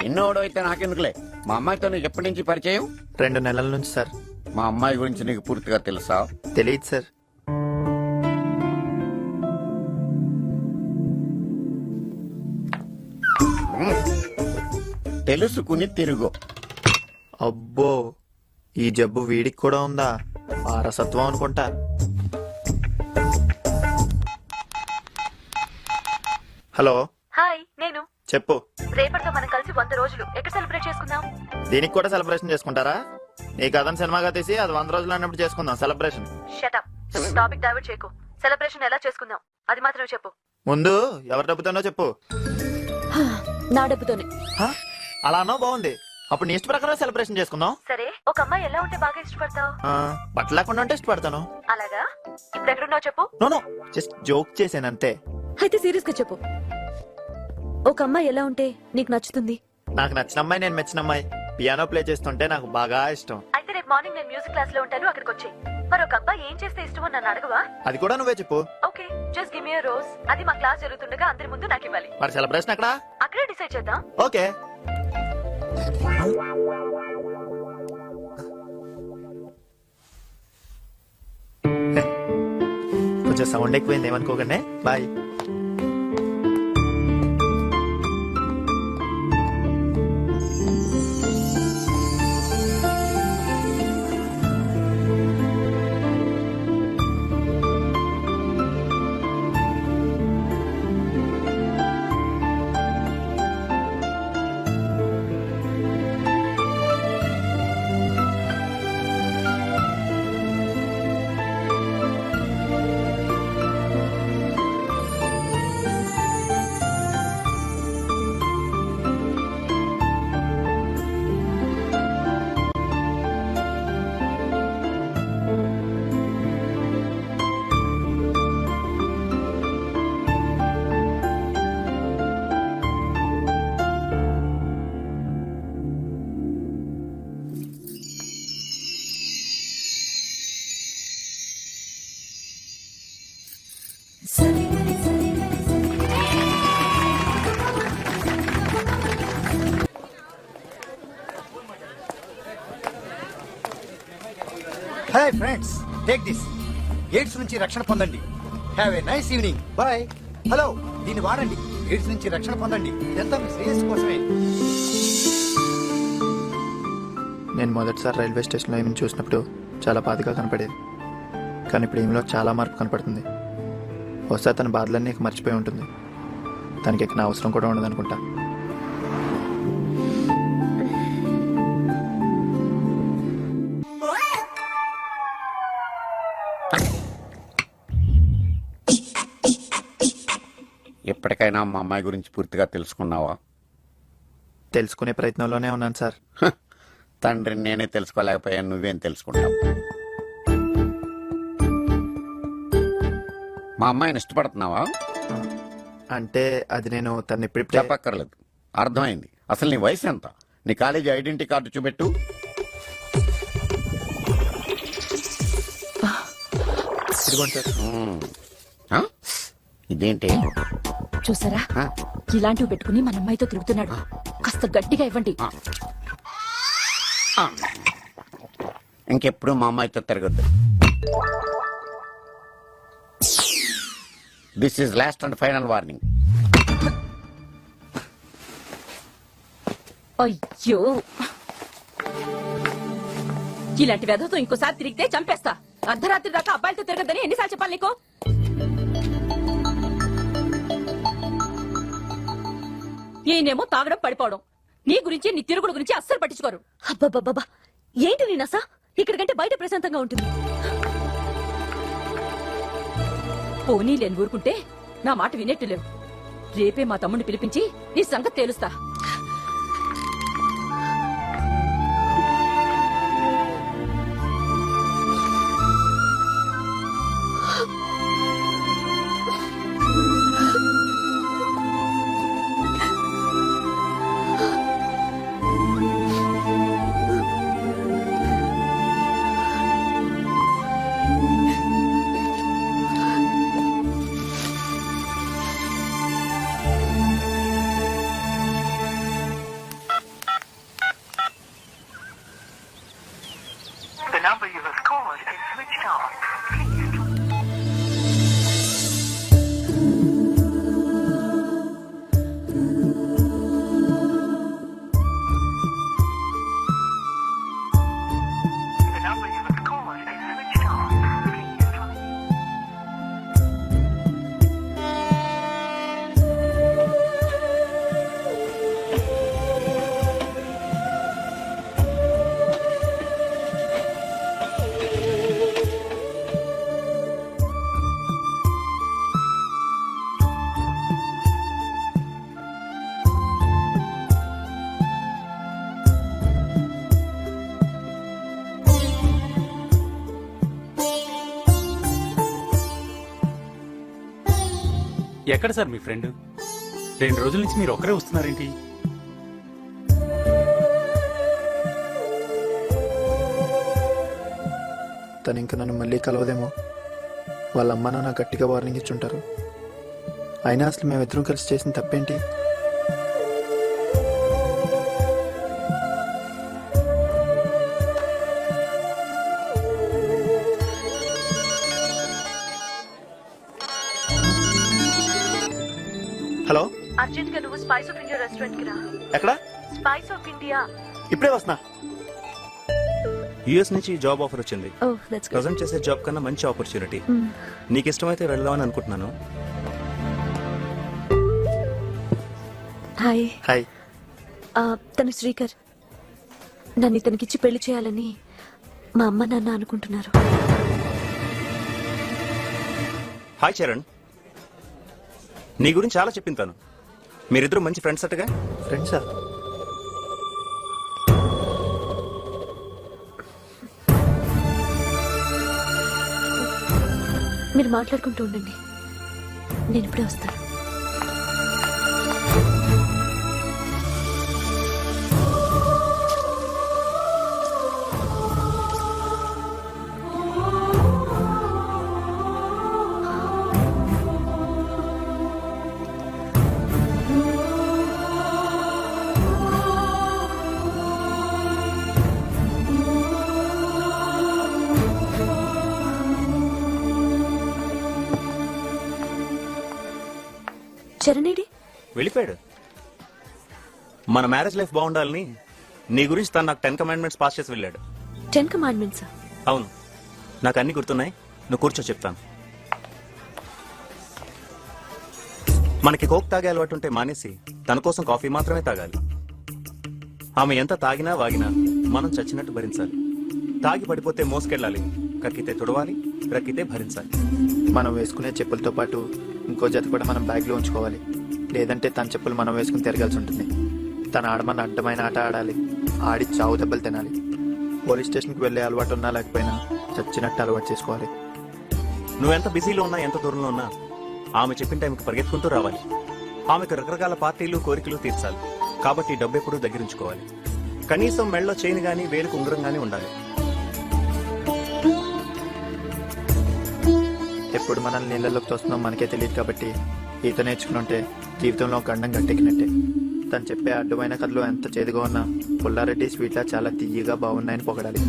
Speaker 11: ఎన్నోడో అయితే నాకెందుకులే. మా అమ్మాయితో నీకు ఎప్పటి నుంచి పరిచయం?
Speaker 1: 2 నెలల నుంచి సార్.
Speaker 11: మా అమ్మాయి గురించి నీకు పూర్తిగా తెలుసా?
Speaker 1: తెలియదు సార్.
Speaker 11: తెలుసుకుని తిరుగు.
Speaker 1: అబ్బో, ఈ జబ్బు వీడికి కూడా ఉందా? వారసత్వం అనుకుంటా. హలో.
Speaker 6: హాయ్, నేను.
Speaker 1: చెప్పు.
Speaker 6: రేపటితో మనం కలిసి 100 రోజులు. ఎక్కడ సెలబ్రేట్ చేసుకుందాం?
Speaker 1: దీనికి కూడా సెలబ్రేషన్ చేసుకుంటారా? నీ కథను సినిమాగా తీసి అది 100 రోజులు అన్నప్పుడు చేసుకుందాం celebration.
Speaker 6: Shut up. Topic divert చేయకు. సెలబ్రేషన్ ఎలా చేసుకుందాం అది మాత్రం చెప్పు.
Speaker 1: ముందు ఎవరి డబ్బుతోనో చెప్పు.
Speaker 6: నా డబ్బుతోనే.
Speaker 1: హా? అలా అన్నావు బాగుంది. అప్పుడు నీ ఇష్ట ప్రకారం సెలబ్రేషన్ చేసుకుందాం.
Speaker 6: సరే, ఒక అమ్మాయి ఎలా ఉంటే బాగా ఇష్టపడతావు?
Speaker 1: బట్టలు లేకుండా ఉంటే ఇష్టపడతాను.
Speaker 6: అలాగా? ఇప్పుడు ఎక్కడున్నావు చెప్పు.
Speaker 1: నో జస్ట్ జోక్ చేశాను అంతే.
Speaker 6: అయితే సీరియస్ గా చెప్పు, ఒక అమ్మాయి ఎలా ఉంటే నీకు నచ్చుతుంది?
Speaker 1: నాకు నచ్చిన అమ్మాయి, నేను మెచ్చిన అమ్మాయి పియానో ప్లే చేస్తుంటే నాకు బాగా ఇష్టం.
Speaker 6: అయితే రేపు మార్నింగ్ నేను మ్యూజిక్ క్లాస్ లో ఉంటాను, అక్కడికి వచ్చి. మరి ఒక అబ్బాయి ఏం చేస్తే ఇష్టమో నన్ను అడగవా?
Speaker 1: అది కూడా నువ్వే చెప్పు.
Speaker 6: ఓకే, జస్ట్ గివ్ మీ ఎ రోజ్. అది మా క్లాస్ జరుగుతుండగా అందరి ముందు నాకు ఇవ్వాలి.
Speaker 1: మరి సెలబ్రేషన్ అక్కడ
Speaker 6: అక్కడే డిసైడ్ చేద్దాం.
Speaker 1: ఓకే. కొంచెం సౌండ్ ఎక్కువైంది, ఏమనుకోకండి. Bye.
Speaker 8: Hey friends, take this. AIDS నుంచి రక్షణ పొందండి. Have a nice evening. Bye. Hello, దీన్ని వాడండి. ఎయిడ్స్ నుంచి రక్షణ పొందండి. ఇదంతా మీ శ్రేయస్సు కోసమే.
Speaker 1: నేను మొదటిసారి రైల్వే స్టేషన్లో ఏమి చూసినప్పుడు చాలా బాధగా కనపడేది. కానీ ఇప్పుడు ఈమెలో చాలా మార్పు కనపడుతుంది. బహుశా తన బాధలన్నీ నీకు మర్చిపోయి ఉంటుంది. తనకి ఎక్కిన అవసరం కూడా ఉండదు అనుకుంటా.
Speaker 11: ఎప్పటికైనా మా అమ్మాయి గురించి పూర్తిగా తెలుసుకున్నావా?
Speaker 1: తెలుసుకునే ప్రయత్నంలోనే ఉన్నాను సార్.
Speaker 11: తండ్రిని నేనే తెలుసుకోలేకపోయాను, నువ్వేం తెలుసుకుంటావు? మా అమ్మాయిని ఇష్టపడుతున్నావా?
Speaker 1: అంటే అది నేను తను ఇప్పుడు
Speaker 11: చెప్పక్కర్లేదు, అర్థమైంది. అసలు నీ వయసు ఎంత? నీ కాలేజీ ఐడెంటిటీ కార్డు చూపెట్టు. ఇదేంటి
Speaker 5: చూసారా, ఇలాంటివి పెట్టుకుని మన అమ్మాయితో తిరుగుతున్నాడు. కాస్త గట్టిగా ఇవ్వండి.
Speaker 11: ఇంకెప్పుడు మా అమ్మాయితో తిరగద్దు. This is last and final warning.
Speaker 5: అయ్యో, ఇలాంటి వెధతో ఇంకోసారి తిరిగితే చంపేస్తా. అర్ధరాత్రి దాకా అబ్బాయిలతో తిరగద్దని ఎన్నిసార్లు చెప్పాలి నీకు? ఈయనేమో తాగడం పడిపోవడం. నీ గురించి, నీ తిరుగుడు గురించి అస్సలు పట్టించుకోరు.
Speaker 6: అబ్బబ్బబ్బా, ఏంటి నీ నస? ఇక్కడికంటే బయట ప్రశాంతంగా ఉంటుంది.
Speaker 5: పోనీ లేని ఊరుకుంటే నా మాట వినేట్టు లేవు. రేపే మా తమ్ముడిని పిలిపించి నీ సంగతి తేలుస్తా.
Speaker 13: ఎక్కడ సార్ మీ ఫ్రెండ్? 2 రోజుల నుంచి మీరు ఒక్కరే వస్తున్నారేంటి?
Speaker 1: తను ఇంక నన్ను మళ్ళీ కలవదేమో. వాళ్ళ అమ్మ నాన్న గట్టిగా వార్నింగ్ ఇచ్చుంటారు. అయినా అసలు మేమిద్దరం కలిసి చేసిన తప్పేంటి? హలో,
Speaker 6: అర్జెంట్ గా నువ్వు స్పైస్ ఆఫ్ ఇండియా రెస్టారెంట్ కి రా.
Speaker 1: ఎక్కడ?
Speaker 6: Spice of India.
Speaker 1: ఇప్పుడే వస్తున్నా.
Speaker 15: యుఎస్ నుంచి జాబ్ ఆఫర్ వచ్చింది.
Speaker 6: ఓహ్, దట్స్ గుడ్.
Speaker 15: ప్రజెంట్ చేసే జాబ్ కన్నా మంచి ఆపర్చునిటీ. నీకు ఇష్టమైతే వెళ్దామని అనుకుంటున్నాను.
Speaker 6: హాయ్.
Speaker 1: హాయ్.
Speaker 6: తను శ్రీకర్. నన్ను ఇతనికిచ్చి పెళ్లి చేయాలని మా అమ్మ నాన్న అనుకుంటున్నారు.
Speaker 15: హాయ్ చరణ్, నీ గురించి చాలా చెప్పింతాను. మీరిద్దరు మంచి ఫ్రెండ్స్ అట్టుగా.
Speaker 1: ఫ్రెండ్సా?
Speaker 6: మీరు మాట్లాడుకుంటూ ఉండండి, నేను ఇప్పుడే వస్తాను. చరణేడి
Speaker 15: వెళ్ళిపోయాడు. మన మ్యారేజ్ లైఫ్ బాగుండాలని నీ గురించి తను నాకు 10 కమాండ్మెంట్స్ పాస్ చేసి వెళ్ళాడు.
Speaker 6: 10 కమాండ్మెంట్స్?
Speaker 15: అవును, నాకు అన్ని గుర్తున్నాయి. నువ్వు కూర్చో చెప్తాను. మనకి కోక్ తాగే అలవాటు ఉంటే మానేసి తన కోసం కాఫీ మాత్రమే తాగాలి. ఆమె ఎంత తాగినా వాగినా మనం చచ్చినట్టు భరించాలి. తాగి పడిపోతే మోసుకెళ్ళాలి, కక్కితే తుడవాలి, రక్కితే భరించాలి.
Speaker 1: మనం వేసుకునే చెప్పులతో పాటు ఇంకో జత కూడా మనం బ్యాగ్లో ఉంచుకోవాలి. లేదంటే తన చెప్పులు మనం వేసుకుని తిరగాల్సి ఉంటుంది. తన ఆడమన్న అడ్డమైన ఆట ఆడాలి, ఆడి చావు దెబ్బలు తినాలి. పోలీస్ స్టేషన్కి వెళ్ళే అలవాటు ఉన్నా లేకపోయినా చచ్చినట్టు అలవాటు చేసుకోవాలి.
Speaker 15: నువ్వెంత బిజీలో ఉన్నా, ఎంత దూరంలో ఉన్నా ఆమె చెప్పిన టైంకి పరిగెత్తుకుంటూ రావాలి. ఆమెకు రకరకాల పార్టీలు, కోరికలు తీర్చాలి. కాబట్టి డబ్బు ఎప్పుడూ దగ్గరించుకోవాలి. కనీసం మెళ్ళలో చైన్ గానీ, వేలుకు ఉంగరం గానీ ఉండాలి.
Speaker 1: ఎప్పుడు మనల్ని నీళ్ళలోకి తోస్తున్నాం మనకే తెలియదు. కాబట్టి ఈత నేర్చుకుని ఉంటే జీవితంలో ఒక గండం గట్టెక్కినట్టే. తను చెప్పే అడ్డమైన కథలు ఎంత చేదుగా ఉన్నా పుల్లారెడ్డి స్వీట్లా చాలా తీయగా బాగున్నాయని పొగడాలి.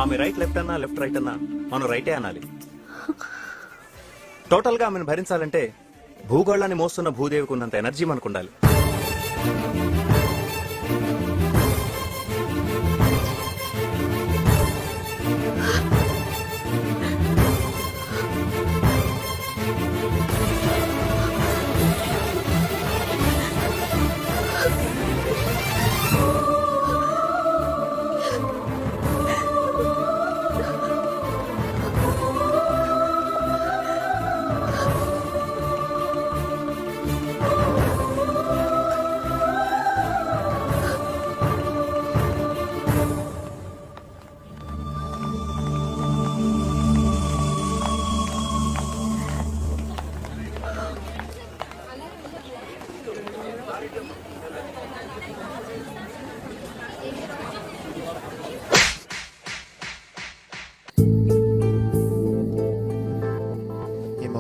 Speaker 15: ఆమె రైట్ లెఫ్ట్ అన్నా, లెఫ్ట్ రైట్ అన్నా మనం రైటే అనాలి. టోటల్ గా ఆమెను భరించాలంటే భూగోళాన్ని మోస్తున్న భూదేవికి ఉన్నంత ఎనర్జీ మనకు ఉండాలి.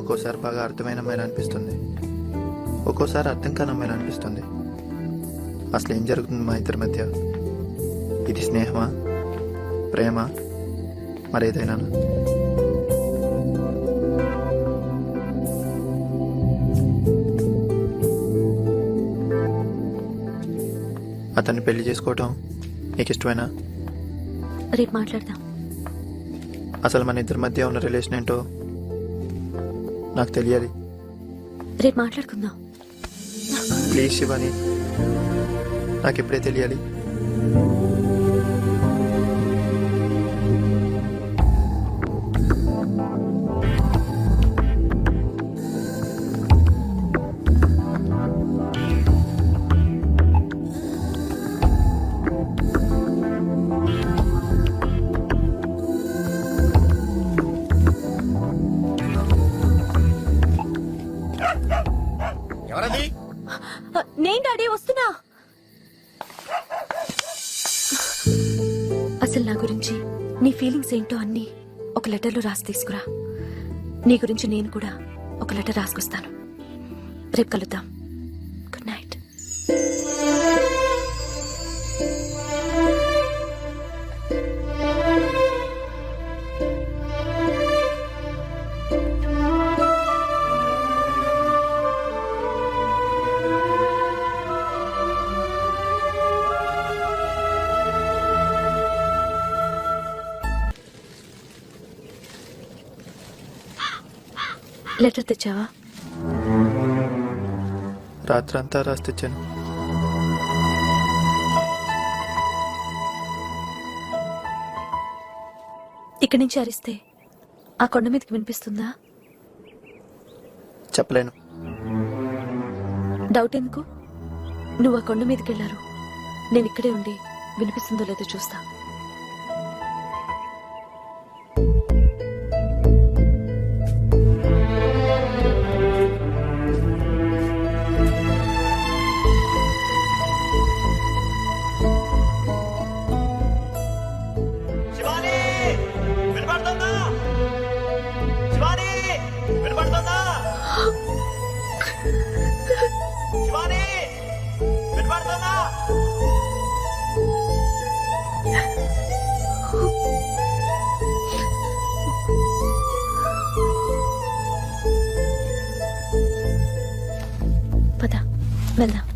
Speaker 1: ఒక్కోసారి బాగా అర్థమైన అమ్మాయిలు అనిపిస్తుంది, ఒక్కోసారి అర్థం కాని అమ్మాయిలు అనిపిస్తుంది. అసలు ఏం జరుగుతుంది మా ఇద్దరి మధ్య? ఇది స్నేహమా, ప్రేమ, మరేదైనా? అతన్ని పెళ్లి చేసుకోవటం నీకు ఇష్టమేనా?
Speaker 6: రేపు మాట్లాడదాం.
Speaker 1: అసలు మన ఇద్దరి మధ్య ఉన్న రిలేషన్ ఏంటో నాకు తెలియాలి.
Speaker 6: రేపు మాట్లాడుకుందాం.
Speaker 1: ప్లీజ్ శివాని, నాకు ఇప్పుడే తెలియాలి.
Speaker 6: నీ ఫీలింగ్స్ ఏంటో అన్నీ ఒక లెటర్లో రాసి తీసుకురా. నీ గురించి నేను కూడా ఒక లెటర్ రాసుకొస్తాను. రేపు కలుద్దాం. Good night. లెటర్ తెచ్చావా?
Speaker 1: రాత్రంతా రాసి తెచ్చాను.
Speaker 6: ఇక్కడి నుంచి అరిస్తే ఆ కొండ మీదకి వినిపిస్తుందా?
Speaker 1: చెప్పలేను.
Speaker 6: డౌట్ ఎందుకు? నువ్వు ఆ కొండ మీదకి వెళ్ళారు, నేను ఇక్కడే ఉండి వినిపిస్తుందో లేదో చూస్తా. పద వెళ్దాం.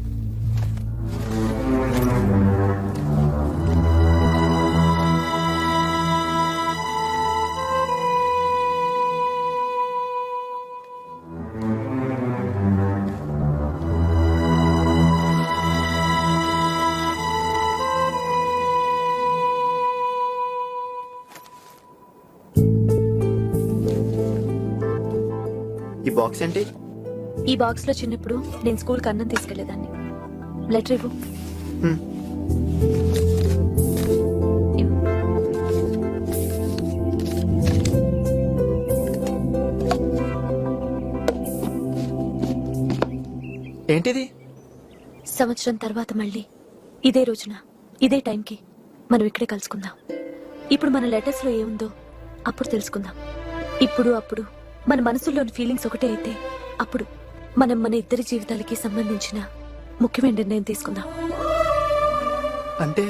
Speaker 1: ఈ బాక్స్ ఏంటి?
Speaker 6: ఈ బాక్స్ లో చిన్నప్పుడు నేను స్కూల్కి అన్నం తీసుకెళ్లేదాన్ని. లెటర్ ఇవ్వు.
Speaker 1: హ్మ్.
Speaker 6: ఇవ్వు.
Speaker 1: ఏంటిది?
Speaker 6: సంవత్సరం తర్వాత మళ్ళీ ఇదే రోజున ఇదే టైంకి మనం ఇక్కడే కలుసుకుందాం. ఇప్పుడు మన లెటర్స్ లో ఏముందో అప్పుడు తెలుసుకుందాం. ఇప్పుడు అప్పుడు మన మనసులోని ఫీలింగ్స్ ఒకటే అయితే అప్పుడు మనం మన ఇద్దరి జీవితాలకి సంబంధించిన ముఖ్యమైన నిర్ణయం తీసుకుందాం.
Speaker 1: అంటే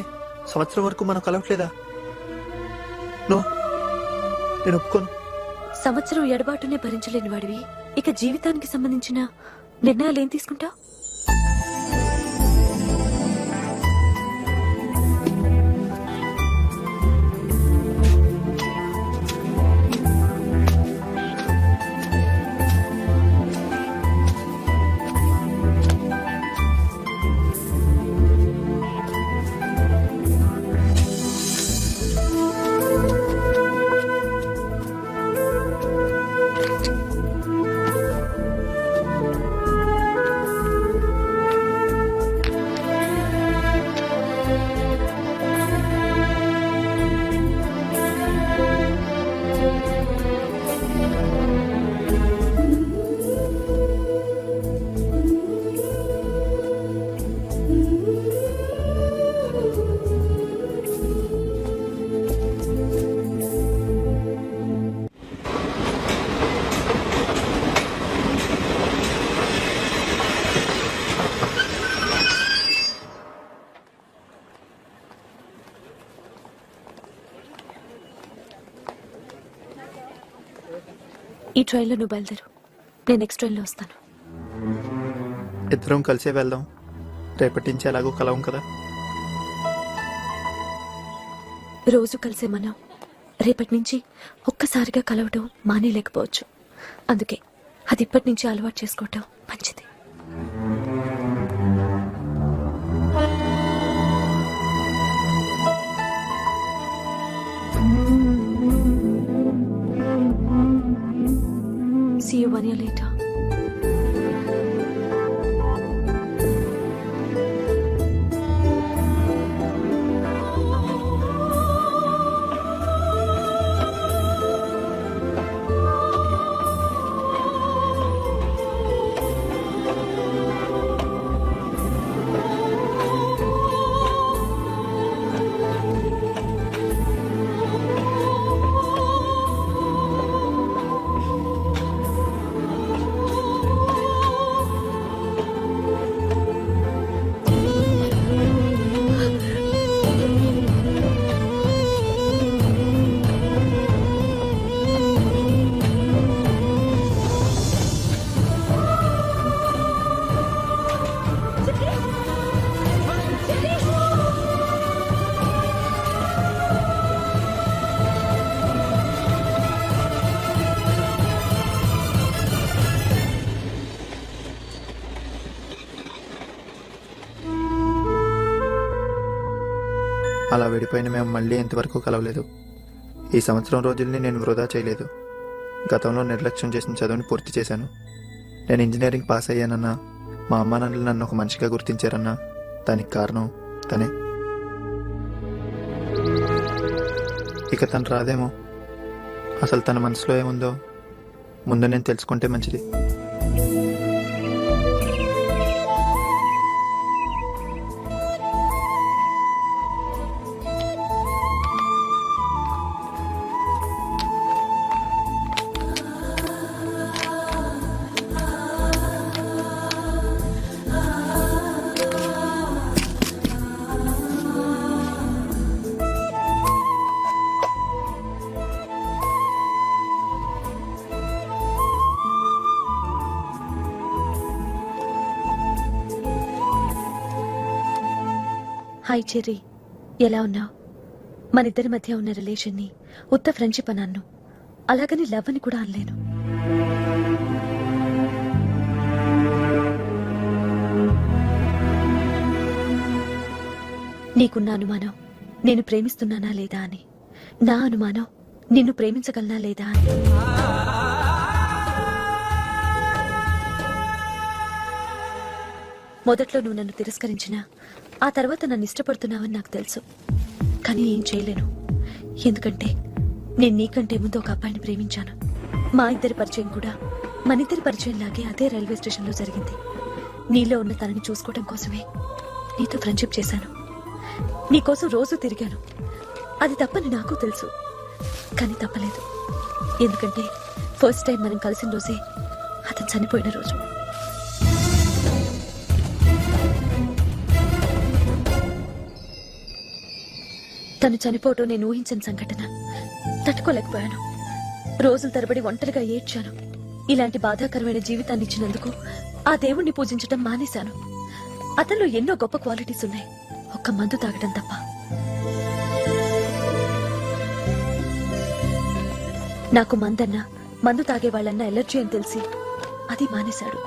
Speaker 1: సంవత్సరం వరకు మనం కలవట్లేదా? నో, నేను ఒప్పుకోను.
Speaker 6: సంవత్సరం ఎడబాటునే భరించలేని వాడివి ఇక జీవితానికి సంబంధించిన నిర్ణయాలు ఏం తీసుకుంటావు? ఈ ట్రైన్లో నువ్వు బయలుదేరు, నేను నెక్స్ట్ ట్రైన్లో వస్తాను.
Speaker 1: ఇద్దరం కలిసే వెళ్దాం. రేపటి నుంచి ఎలాగో కలవం కదా.
Speaker 6: రోజు కలిసే మనం రేపటి నుంచి ఒక్కసారిగా కలవటం మానేలేకపోవచ్చు. అందుకే అది ఇప్పటి నుంచి అలవాటు చేసుకోవటం మంచిది. See you 1 year later.
Speaker 1: అలా విడిపోయిన మేము మళ్ళీ ఇంతవరకు కలవలేదు. ఈ సంవత్సరం రోజుల్ని నేను వృధా చేయలేదు. గతంలో నిర్లక్ష్యం చేసిన చదువుని పూర్తి చేశాను. నేను ఇంజనీరింగ్ పాస్ అయ్యానన్నా, మా అమ్మా నాన్నలు నన్ను ఒక మనిషిగా గుర్తించారన్నా దానికి కారణం తనే. ఇక తను రాదేమో. అసలు తన మనసులో ఏముందో ముందు నేను తెలుసుకుంటే మంచిది.
Speaker 6: హాయ్ చెర్రీ, ఎలా ఉన్నావు? మనిద్దరి మధ్య ఉన్న రిలేషన్ని ఉత్త ఫ్రెండ్షిప్ అని అన్ను, అలాగని లవ్ అని కూడా అనలేను. నీకున్న అనుమానం నేను ప్రేమిస్తున్నానా లేదా అని, నా అనుమానం నిన్ను ప్రేమించగలనా లేదా అని. మొదట్లో నువ్వు నన్ను తిరస్కరించినా ఆ తర్వాత నన్ను ఇష్టపడుతున్నావని నాకు తెలుసు. కానీ ఏం చేయలేను, ఎందుకంటే నేను నీకంటే ముందు ఒక అబ్బాయిని ప్రేమించాను. మా ఇద్దరి పరిచయం కూడా మనిద్దరి పరిచయం లాగే అదే రైల్వే స్టేషన్లో జరిగింది. నీలో ఉన్న తనని చూసుకోవడం కోసమే నీతో ఫ్రెండ్షిప్ చేశాను. నీకోసం రోజు తిరిగాను. అది తప్పని నాకు తెలుసు, కానీ తప్పలేదు. ఎందుకంటే ఫస్ట్ టైం మనం కలిసిన రోజే అతను చనిపోయిన రోజు. తను చనిపోవటం నేను ఊహించిన సంఘటన. తట్టుకోలేకపోయాను. రోజుల తరబడి ఒంటరిగా ఏడ్చాను. ఇలాంటి బాధాకరమైన జీవితాన్ని ఇచ్చినందుకు ఆ దేవుణ్ణి పూజించటం మానేశాను. అతనిలో ఎన్నో గొప్ప క్వాలిటీస్ ఉన్నాయి, ఒక్క మందు తాగటం తప్ప. నాకు మందన్నా మందు తాగేవాళ్ళన్నా ఎలర్జీ అని తెలిసి అది మానేశాడు.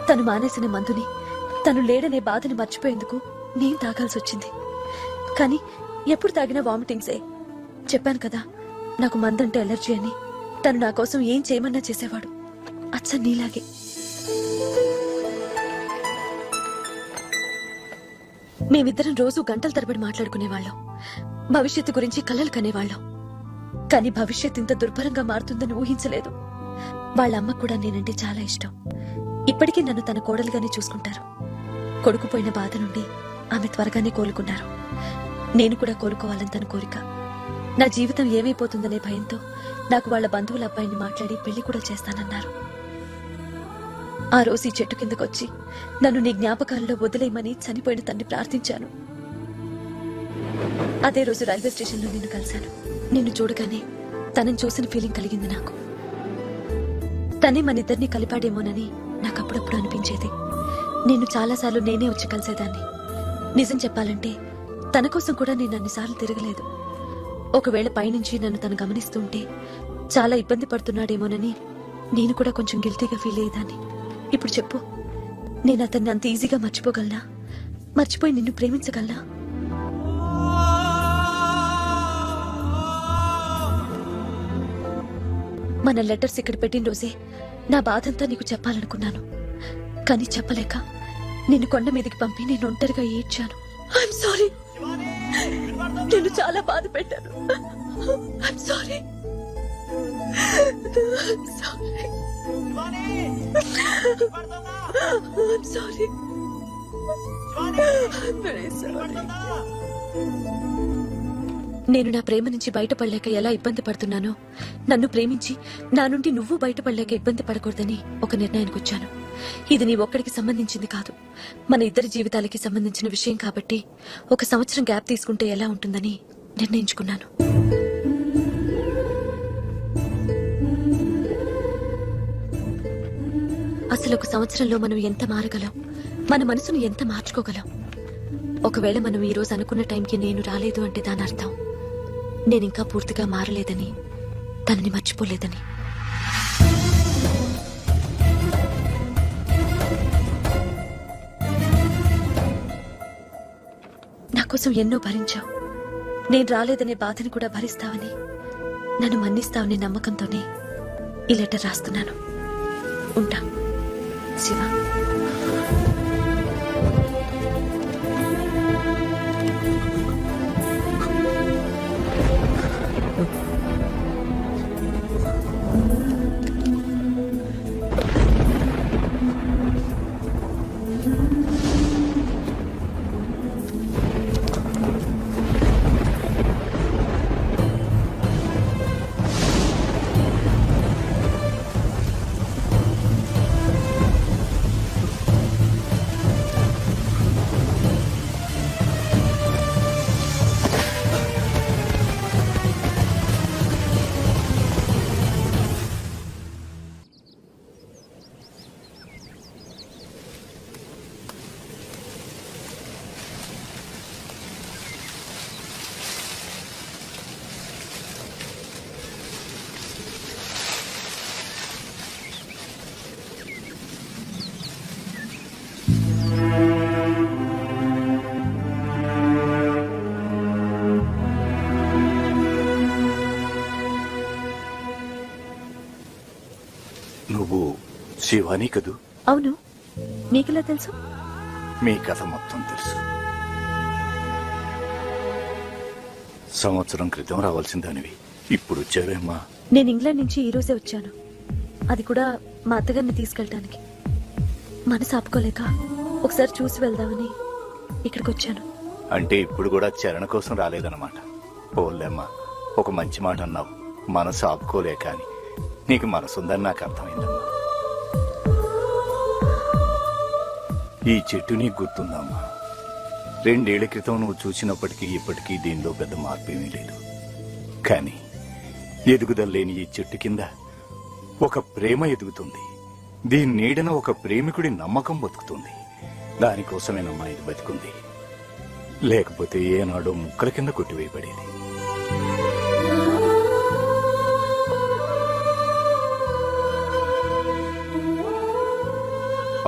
Speaker 6: తను మానేసిన మందుని, తను లేడనే బాధని మర్చిపోయేందుకు నేను తాగాల్సి వచ్చింది. కానీ ఎప్పుడు తాగినా వామిటింగ్సే. చెప్పాను కదా నాకు మందంటే ఎలర్జీ అని. తను నా కోసం ఏం చేయమన్నా చేసేవాడు, అచ్చ నీలాగే. మేమిద్దరం రోజు గంటల తరబడి మాట్లాడుకునేవాళ్ళం. భవిష్యత్తు గురించి కలలు కనేవాళ్ళం. కానీ భవిష్యత్ ఇంత దుర్భరంగా మారుతుందని ఊహించలేదు. వాళ్ళ అమ్మకు కూడా నేనంటే చాలా ఇష్టం. ఇప్పటికీ నన్ను తన కోడలుగానే చూసుకుంటారు. కొడుకుపోయిన బాధ నుండి ఆమె త్వరగానే కోలుకున్నారు. నేను కూడా కోలుకోవాలని తన కోరిక. నా జీవితం ఏమైపోతుందనే భయంతో నాకు వాళ్ళ బంధువుల అబ్బాయిని మాట్లాడి పెళ్లి కూడా చేస్తానన్నారు. ఆ రోజు ఈ చెట్టు కిందకొచ్చి నన్ను నీ జ్ఞాపకాలలో వదిలేయమని చనిపోయిన తన్ని ప్రార్థించాను. అదే రోజు రైల్వే స్టేషన్లో నిన్ను కలిశాను. నిన్ను చూడగానే తనని చూసిన ఫీలింగ్ కలిగింది నాకు. తనే మనిద్దరినీ కలిపాడేమోనని నాకు అప్పుడప్పుడు అనిపించేది. నేను చాలాసార్లు నేనే వచ్చి కలిసేదాన్ని. నిజం చెప్పాలంటే తన కోసం కూడా నేను అన్నిసార్లు తిరగలేదు. ఒకవేళ పైనుంచి నన్ను తను గమనిస్తుంటే చాలా ఇబ్బంది పడుతున్నాడేమోనని నేను కూడా కొంచెం గిల్టీగా ఫీల్ అయ్యేదాన్ని. ఇప్పుడు చెప్పు, నేను అతన్ని అంత ఈజీగా మర్చిపోగలనా? మర్చిపోయి నిన్ను ప్రేమించగలనా? మన లెటర్స్ ఇక్కడ పెట్టిన రోజే నా బాధంతా నీకు చెప్పాలనుకున్నాను. కానీ చెప్పలేక నిన్ను కొండ మీదకి పంపి నేను ఒంటరిగా ఏడ్చాను. ఐఎమ్ సారీ, నేను చాలా బాధ పెట్టాను. I'm sorry. I'm sorry. I'm very sorry. నేను నా ప్రేమ నుంచి బయటపడలేక ఎలా ఇబ్బంది పడుతున్నానో, నన్ను ప్రేమించి నా నుండి నువ్వు బయటపడలేక ఇబ్బంది పడకూడదని ఒక నిర్ణయానికి వచ్చాను. ఇది నీ ఒక్కడికి సంబంధించింది కాదు, మన ఇద్దరి జీవితాలకి సంబంధించిన విషయం కాబట్టి 1 సంవత్సరం గ్యాప్ తీసుకుంటే ఎలా ఉంటుందని నిర్ణయించుకున్నాను. అసలు 1 సంవత్సరంలో మనం ఎంత మారగలం, మన మనసును ఎంత మార్చుకోగలం? ఒకవేళ మనం ఈ రోజు అనుకున్న టైంకి నేను రాలేదు అంటే దాని అర్థం నేనింకా పూర్తిగా మారలేదని, తనని మర్చిపోలేదని. నా కోసం ఎన్నో భరించావు, నేను రాలేదనే బాధని కూడా భరిస్తావని, నన్ను మన్నిస్తావనే నమ్మకంతోనే ఈ లెటర్ రాస్తున్నాను. ఉంటా శివ.
Speaker 12: నువ్వు శివాని కదూ?
Speaker 6: అవును, నీకెలా తెలుసు?
Speaker 12: మీ కథ మొత్తం తెలుసు. సంవత్సరం క్రితం రావాల్సిందానివి, ఇప్పుడు వచ్చావేమ్మా?
Speaker 6: నేను ఇంగ్లాండ్ నుంచి ఈ రోజే వచ్చాను. అది కూడా మా అత్తగారిని తీసుకెళ్ళటానికి. మనసు ఆపుకోలేక ఒకసారి చూసి వెళ్దామని ఇక్కడికి వచ్చాను.
Speaker 12: అంటే ఇప్పుడు కూడా చరణ కోసం రాలేదన్నమాట. పోలేమ్మా, ఒక మంచి మాట అన్నావు, మనసు ఆపుకోలేక అని. నీకు మనసుందని నాకు అర్థమైందమ్మా. ఈ చెట్టు నీకు గుర్తుందమ్మా? 2 ఏళ్ల క్రితం నువ్వు చూసినప్పటికీ ఇప్పటికీ దీనిలో పెద్ద మార్పేమీ లేదు. కానీ ఎదుగుదల లేని ఈ చెట్టు కింద ఒక ప్రేమ ఎదుగుతుంది. దీని నీడన ఒక ప్రేమికుడి నమ్మకం బతుకుతుంది. దానికోసమేనమ్మా ఇది బతికుంది. లేకపోతే ఏనాడో ముక్కల కింద కొట్టివేయబడేది.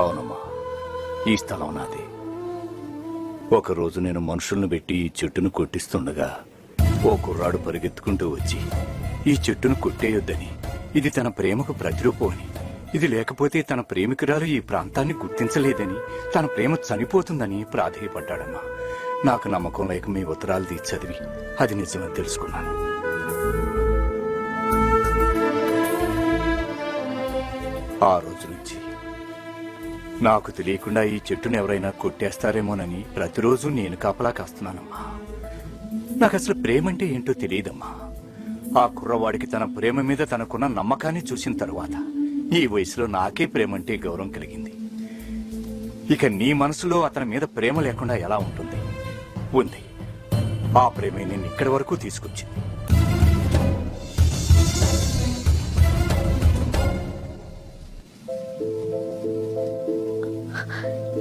Speaker 12: అవునమ్మా, ఈ స్థలం నాది. ఒకరోజు నేను మనుషుల్ని పెట్టి ఈ చెట్టును కొట్టిస్తుండగా ఓ కుర్రాడు పరిగెత్తుకుంటూ వచ్చి ఈ చెట్టును కొట్టేయొద్దని, ఇది తన ప్రేమకు ప్రతిరూపం అని, ఇది లేకపోతే తన ప్రేమికురాలు ఈ ప్రాంతాన్ని గుర్తించలేదని, తన ప్రేమ చనిపోతుందని ప్రాధేయపడ్డాడమ్మా. నాకు నమ్మకం లేక మీ ఉత్తరాలు తీసి చదివి అది నిజమని తెలుసుకున్నాను. ఆ రోజు నుంచి నాకు తెలియకుండా ఈ చెట్టును ఎవరైనా కొట్టేస్తారేమోనని ప్రతిరోజు నేను కాపలా కాస్తున్నానమ్మా. నాకు అసలు ప్రేమంటే ఏంటో తెలియదమ్మా. ఆ కుర్రవాడికి తన ప్రేమ మీద తనకున్న నమ్మకాన్ని చూసిన తరువాత ఈ వయసులో నాకే ప్రేమంటే గౌరవం కలిగింది. ఇక నీ మనసులో అతని మీద ప్రేమ లేకుండా ఎలా ఉంటుంది? ఉంది. ఆ ప్రేమే నేను ఇక్కడి వరకు తీసుకొచ్చింది.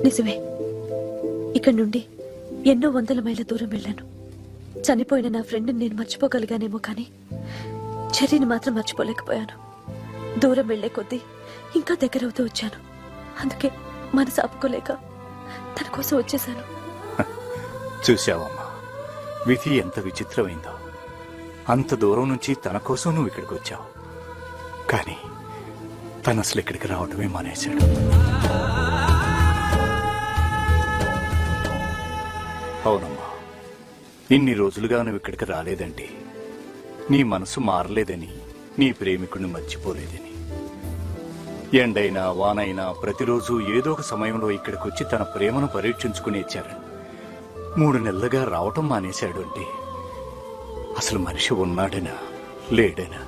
Speaker 6: నిజమే, ఇక్కడి నుండి ఎన్నో వందల మైళ్ళ దూరం వెళ్ళాను. చనిపోయిన నా ఫ్రెండ్ని నేను మర్చిపోగలిగానేమో కానీ చెర్రీని మాత్రం మర్చిపోలేకపోయాను. దూరం వెళ్లే కొద్దీ ఇంకా దగ్గరవుతూ వచ్చాను. అందుకే మనసు ఆపుకోలేక తన కోసం వచ్చేశాను.
Speaker 12: చూశావమ్మా, విధి ఎంత విచిత్రమైందో. అంత దూరం నుంచి తన కోసం నువ్వు ఇక్కడికి వచ్చావు, కానీ తను అసలు ఇక్కడికి రావటమే మానేశాడు. అవునమ్మా, ఇన్ని రోజులుగా నువ్వు ఇక్కడికి రాలేదంటే నీ మనసు మారలేదని, నీ ప్రేమికుడిని మర్చిపోలేదని. ఎండైనా వానైనా ప్రతిరోజు ఏదో ఒక సమయంలో ఇక్కడికి వచ్చి తన ప్రేమను పరీక్షించుకుని ఇచ్చారు. 3 నెలలుగా రావటం మానేశాడు అంటే అసలు మనిషి ఉన్నాడనా లేడనా?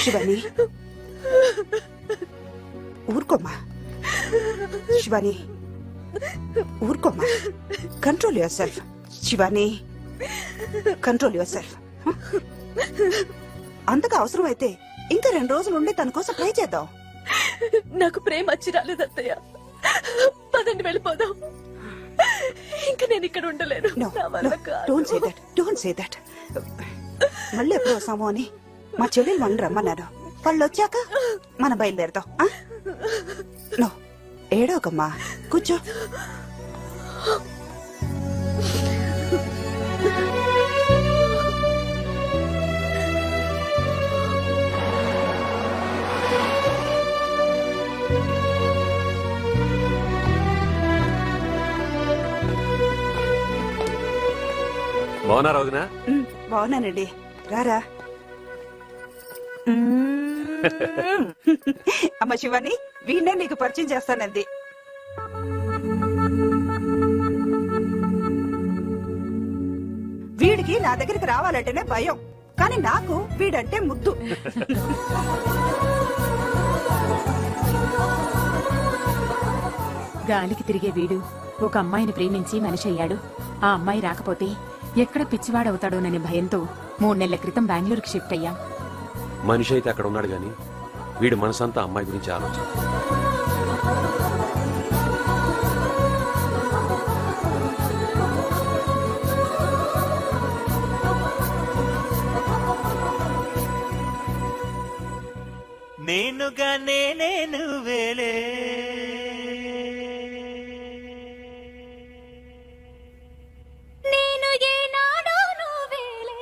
Speaker 10: శివాని, ఊరుకోమ్మా. శివాని, ఊరుకోమ్మా. Control yourself. Shivani, control yourself. అంతగా అవసరం అయితే ఇంకా 2 రోజులు ఉండి తన కోసం ట్రై చేద్దాం.
Speaker 6: నాకు ప్రేమ వచ్చి రాలేదు అత్తయ్య. పదండి వెళ్ళిపోదాం. ఇంకా నేను ఇక్కడ ఉండలేను. నా వల్ల కాదు.
Speaker 10: డోంట్ సే దట్ మళ్ళీ ఎప్పుడు వస్తామో అని మా చెల్లెలు మనం రమ్మన్నారు. వాళ్ళు వచ్చాక మనం బయలుదేరదాం. నో ఏడోకమ్మా, కూర్చో.
Speaker 7: బాగున్నారా వదినా?
Speaker 10: బాగున్నానండి, రారా. అమ్మ శివాని, వీణ్ణే నీకు పరిచయం చేస్తానంది. వీడికి నా దగ్గరికి రావాలంటేనే భయం, కానీ నాకు వీడంటే ముద్దు.
Speaker 5: గాలికి తిరిగే వీడు ఒక అమ్మాయిని ప్రేమించి మనిషి అయ్యాడు. ఆ అమ్మాయి రాకపోతే ఎక్కడ పిచ్చివాడవుతాడోననే భయంతో 3 నెలల క్రితం బెంగళూరుకి షిఫ్ట్ అయ్యాం.
Speaker 7: మనిషి అయితే అక్కడ ఉన్నాడు గాని వీడి మనసంతా అమ్మాయి గురించి ఆలోచన.
Speaker 16: నేనుగా నేనే నువ్వేలే,
Speaker 5: నేను ఏనాడో నువ్వేలే.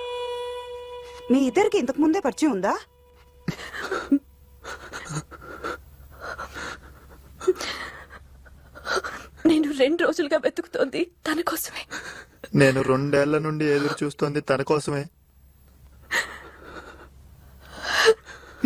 Speaker 10: మీ ఇద్దరికి ఇంతకు ముందే పరిచయం ఉందా?
Speaker 6: నేను 2 రోజులుగా వెతుకుతోంది తన కోసమే.
Speaker 1: నేను 2 ఏళ్ల నుండి ఎదురు చూస్తోంది తన కోసమే.